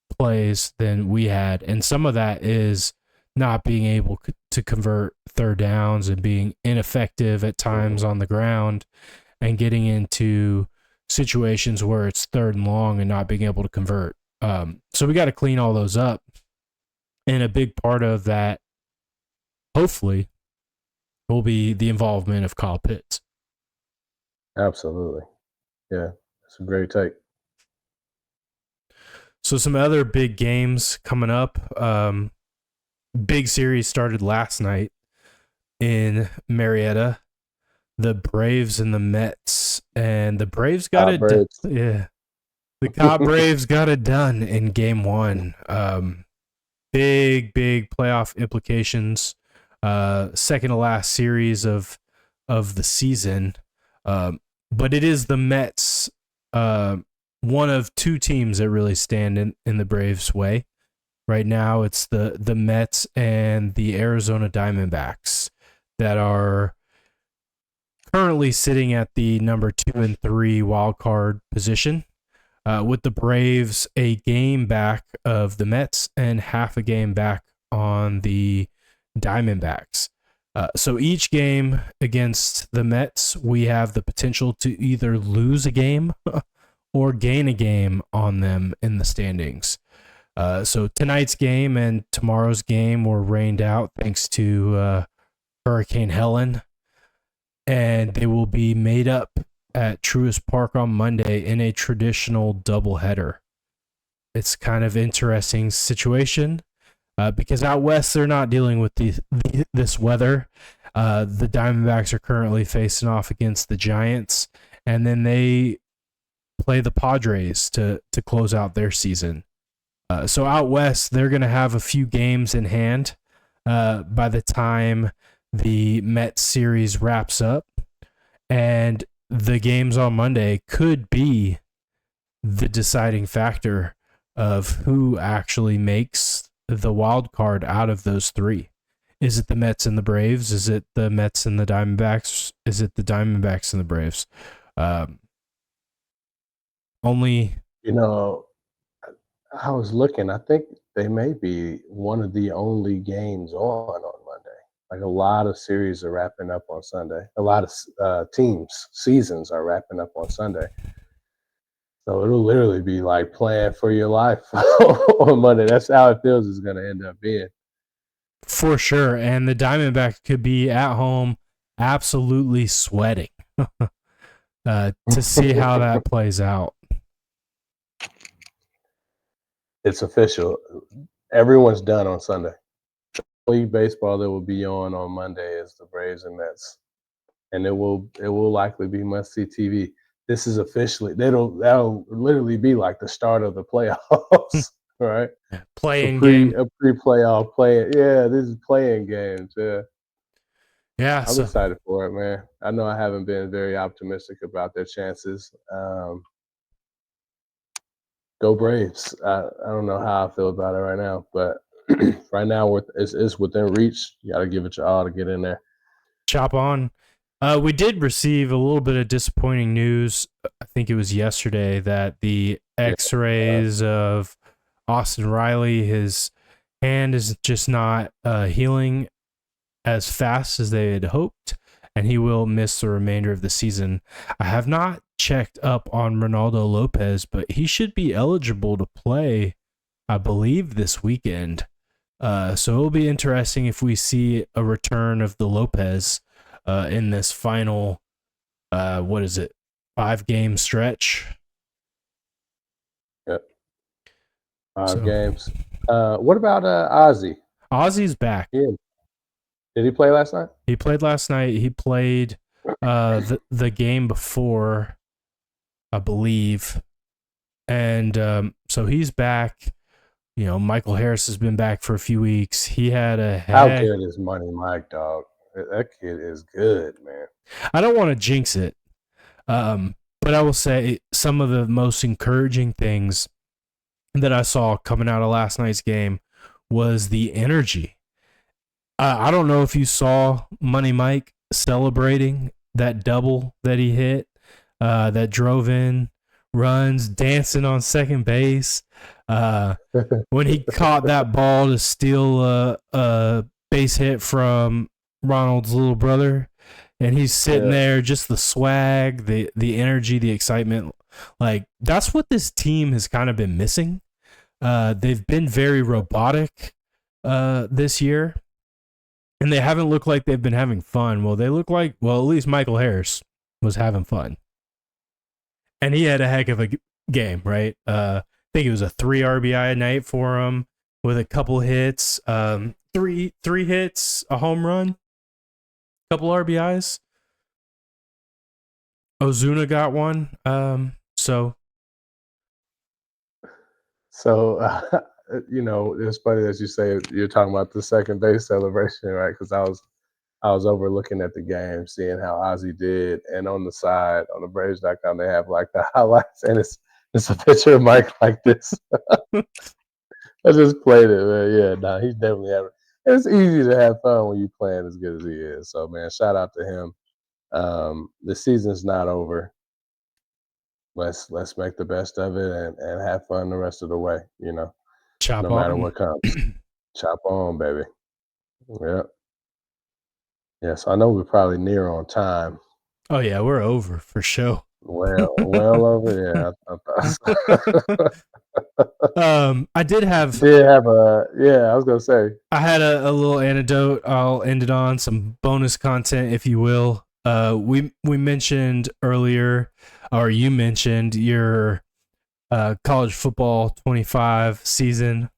plays than we had. And some of that is not being able to convert third downs and being ineffective at times on the ground and getting into situations where it's third and long and not being able to convert. So we got to clean all those up. And a big part of that, hopefully, will be the involvement of Kyle Pitts. Absolutely. Yeah, that's a great take. So some other big games coming up. Big series started last night in Marietta. The Braves and the Mets, and the Braves got it done. Yeah, the Cobb Braves got it done in Game 1. Big playoff implications. Second to last series of the season. But it is the Mets, one of 2 teams that really stand in the Braves' way. Right now, it's the Mets and the Arizona Diamondbacks that are currently sitting at the number 2 and 3 wild card position, with the Braves a game back of the Mets and half a game back on the Diamondbacks. So each game against the Mets, we have the potential to either lose a game or gain a game on them in the standings. So tonight's game and tomorrow's game were rained out thanks to Hurricane Helen, and they will be made up at Truist Park on Monday in a traditional doubleheader. It's kind of interesting situation because out west they're not dealing with this weather. The Diamondbacks are currently facing off against the Giants, and then they play the Padres to close out their season. So out west, they're going to have a few games in hand by the time the Mets series wraps up. And the games on Monday could be the deciding factor of who actually makes the wild card out of those 3. Is it the Mets and the Braves? Is it the Mets and the Diamondbacks? Is it the Diamondbacks and the Braves? Only... I was looking. I think they may be one of the only games on Monday. Like a lot of series are wrapping up on Sunday. A lot of teams' seasons are wrapping up on Sunday. So it'll literally be like playing for your life on Monday. That's how it feels it's going to end up being. For sure. And the Diamondbacks could be at home absolutely sweating to see how that plays out. It's official. Everyone's done on Sunday. League baseball that will be on Monday is the Braves and Mets, and it will likely be must see TV. This is officially that'll literally be like the start of the playoffs, right? Playing game. A pre-playoff play. Yeah, this is playing games. Yeah. Yeah, I'm excited for it, man. I know I haven't been very optimistic about their chances. Go Braves. I don't know how I feel about it right now, but right now it's within reach. You got to give it your all to get in there. Chop on. We did receive a little bit of disappointing news. I think it was yesterday that the X-rays of Austin Riley, his hand is just not healing as fast as they had hoped, and he will miss the remainder of the season. I have not checked up on Ronaldo Lopez, but he should be eligible to play, I believe, this weekend. So it'll be interesting if we see a return of the Lopez in this final, 5-game stretch? Yep. 5 games. What about Ozzy? Ozzy's back. Yeah. Did he play last night? He played last night. He played the game before, I believe. And so he's back. You know, Michael Harris has been back for a few weeks. He had How good is Money Mike, dog? That kid is good, man. I don't want to jinx it, but I will say some of the most encouraging things that I saw coming out of last night's game was the energy. I don't know if you saw Money Mike celebrating that double that he hit, that drove in runs, dancing on second base. When he caught that ball to steal a base hit from Ronald's little brother, and he's sitting there, just the swag, the energy, the excitement. Like, that's what this team has kind of been missing. They've been very robotic this year, and they haven't looked like they've been having fun. Well, they look like, at least Michael Harris was having fun. And he had a heck of a game, right? I think it was a 3 RBI night for him with a couple hits, 3 hits, a home run, couple RBIs. Ozuna got one. So you know, it's funny that you say you're talking about the second base celebration, right? Because I was overlooking at the game, seeing how Ozzy did, and on the side on the Braves.com they have like the highlights, and it's a picture of Mike like this. I just played it, man. Yeah, nah, he's definitely having. It's easy to have fun when you're playing as good as he is. So, man, shout out to him. The season's not over. Let's make the best of it and have fun the rest of the way. You know, chop no matter on. what comes. Chop on, baby. Yep. Yes, I know we're probably near on time. Oh yeah, we're over for sure. Well over. Yeah. I did have. I was gonna say. I had a little anecdote. I'll end it on some bonus content, if you will. We mentioned earlier, or you mentioned your college football 25 season.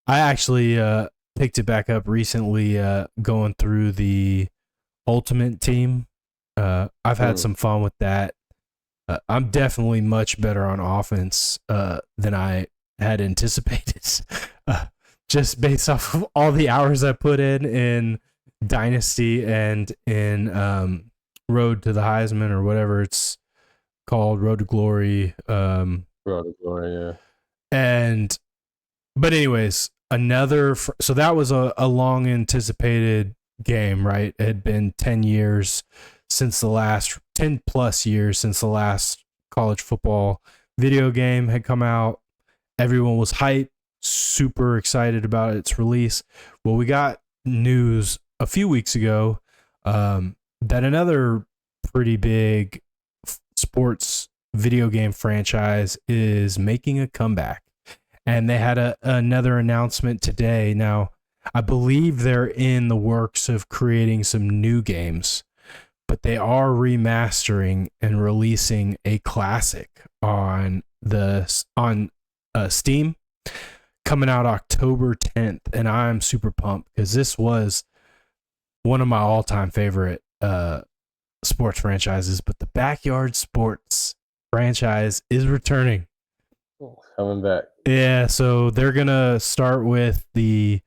I actually picked it back up recently, going through the Ultimate Team. I've had some fun with that. I'm definitely much better on offense than I had anticipated, just based off of all the hours I put in Dynasty and in Road to the Heisman, or whatever it's called, Road to Glory. Road to Glory, yeah. But anyways, so that was a long anticipated game, right? It had been 10 years since the last 10 plus years since the last college football video game had come out. Everyone was hyped, super excited about its release. Well, we got news a few weeks ago that another pretty big sports video game franchise is making a comeback. And they had another announcement today. Now, I believe they're in the works of creating some new games, but they are remastering and releasing a classic on Steam, coming out October 10th, and I'm super pumped because this was one of my all-time favorite sports franchises. But the Backyard Sports franchise is returning. Coming back. Yeah, so they're gonna start with the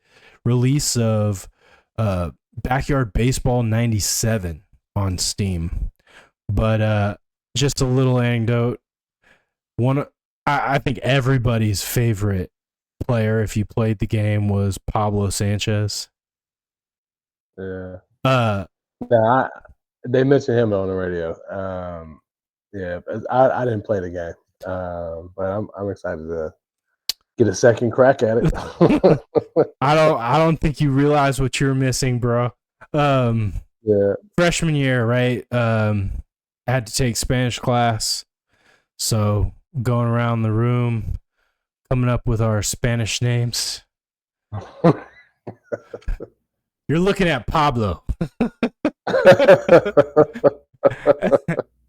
release of Backyard Baseball 97 on Steam. But just a little anecdote. I think everybody's favorite player, if you played the game, was Pablo Sanchez. Yeah. Uh, They mentioned him on the radio. Yeah, I didn't play the game, but I'm excited to get a second crack at it. I don't think you realize what you're missing, bro. Yeah. Freshman year, right? Had to take Spanish class, so going around the room, coming up with our Spanish names. You're looking at Pablo.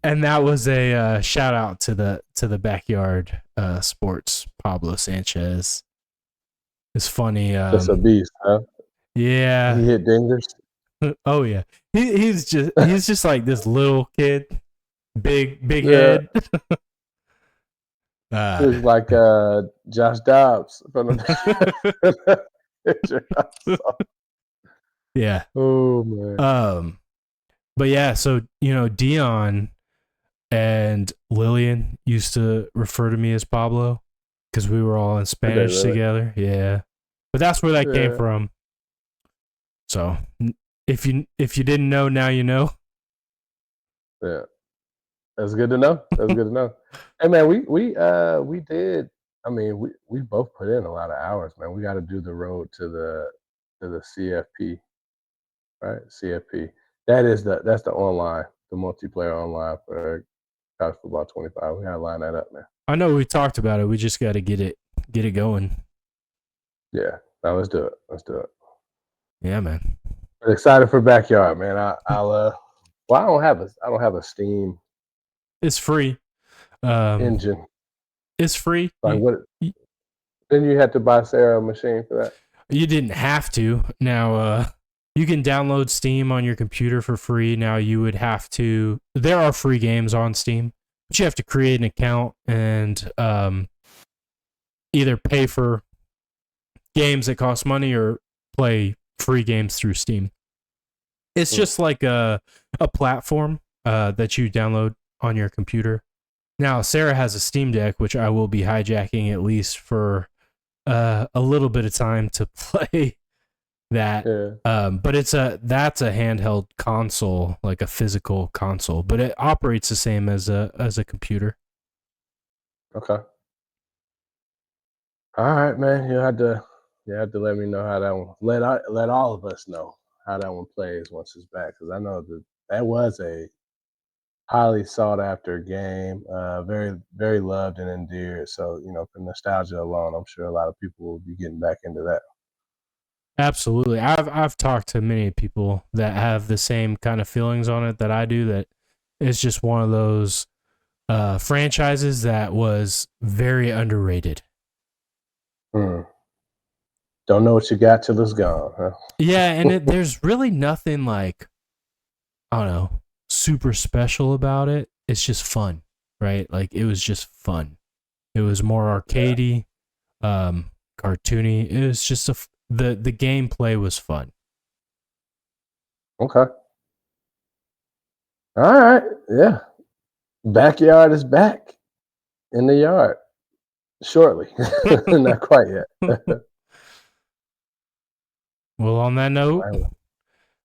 And that was a shout out to the Backyard Sports. Pablo Sanchez. It's funny. Just a beast, huh? Yeah. He hit dingers. Oh yeah. He's just like this little kid, big head. He's like Josh Dobbs from the picture. Yeah. Oh man. But yeah, so Dion and Lillian used to refer to me as Pablo because we were all in Spanish really? together. Yeah. But that's where that came from. So if you didn't know, now you know. Yeah. That's good to know. That's good to know. Hey man, we did. I mean, we both put in a lot of hours, man. We got to do the road to the CFP, right? CFP. That's the online, the multiplayer online for college football 25. We gotta line that up, man. I know we talked about it. We just got to get it going. Yeah. Now let's do it. Let's do it. Yeah, man. I'm excited for Backyard, man. I'll well, I don't have a Steam. It's free. Engine. It's free. Like what? Then you had to buy Sarah a machine for that. You didn't have to. Now, you can download Steam on your computer for free. Now you would have to. There are free games on Steam, but you have to create an account and either pay for games that cost money or play free games through Steam. It's just like a platform that you download on your computer. Now, Sarah has a Steam Deck, which I will be hijacking at least for a little bit of time to play that. Yeah. But that's a handheld console, like a physical console, but it operates the same as a computer. Okay. All right, man. You have to let me know how that one. Let all of us know how that one plays once it's back, because I know that was a highly sought after game, very very loved and endeared. So for nostalgia alone, I'm sure a lot of people will be getting back into that. Absolutely. I've talked to many people that have the same kind of feelings on it that I do, that it's just one of those franchises that was very underrated. Don't know what you got till it's gone, huh? Yeah, and there's really nothing like, I don't know, super special about it. It's just fun, right? Like, it was just fun. It was more arcadey, cartoony. It was just the gameplay was fun. Okay. All right. Yeah. Backyard is back in the yard shortly. Not quite yet. Well, on that note,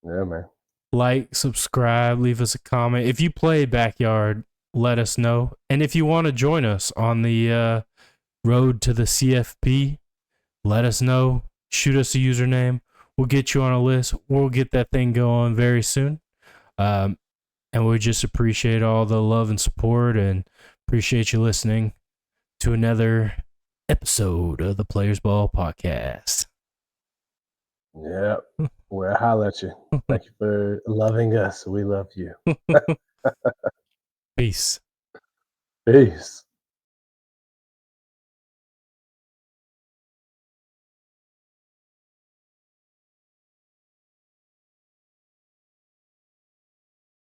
yeah, man. Like, subscribe, leave us a comment. If you play Backyard, let us know. And if you want to join us on the road to the CFP, let us know. Shoot us a username. We'll get you on a list. We'll get that thing going very soon. And we just appreciate all the love and support, and appreciate you listening to another episode of the Players Ball Podcast. Yeah. Well, holla at you. Thank you for loving us. We love you. Peace. Peace.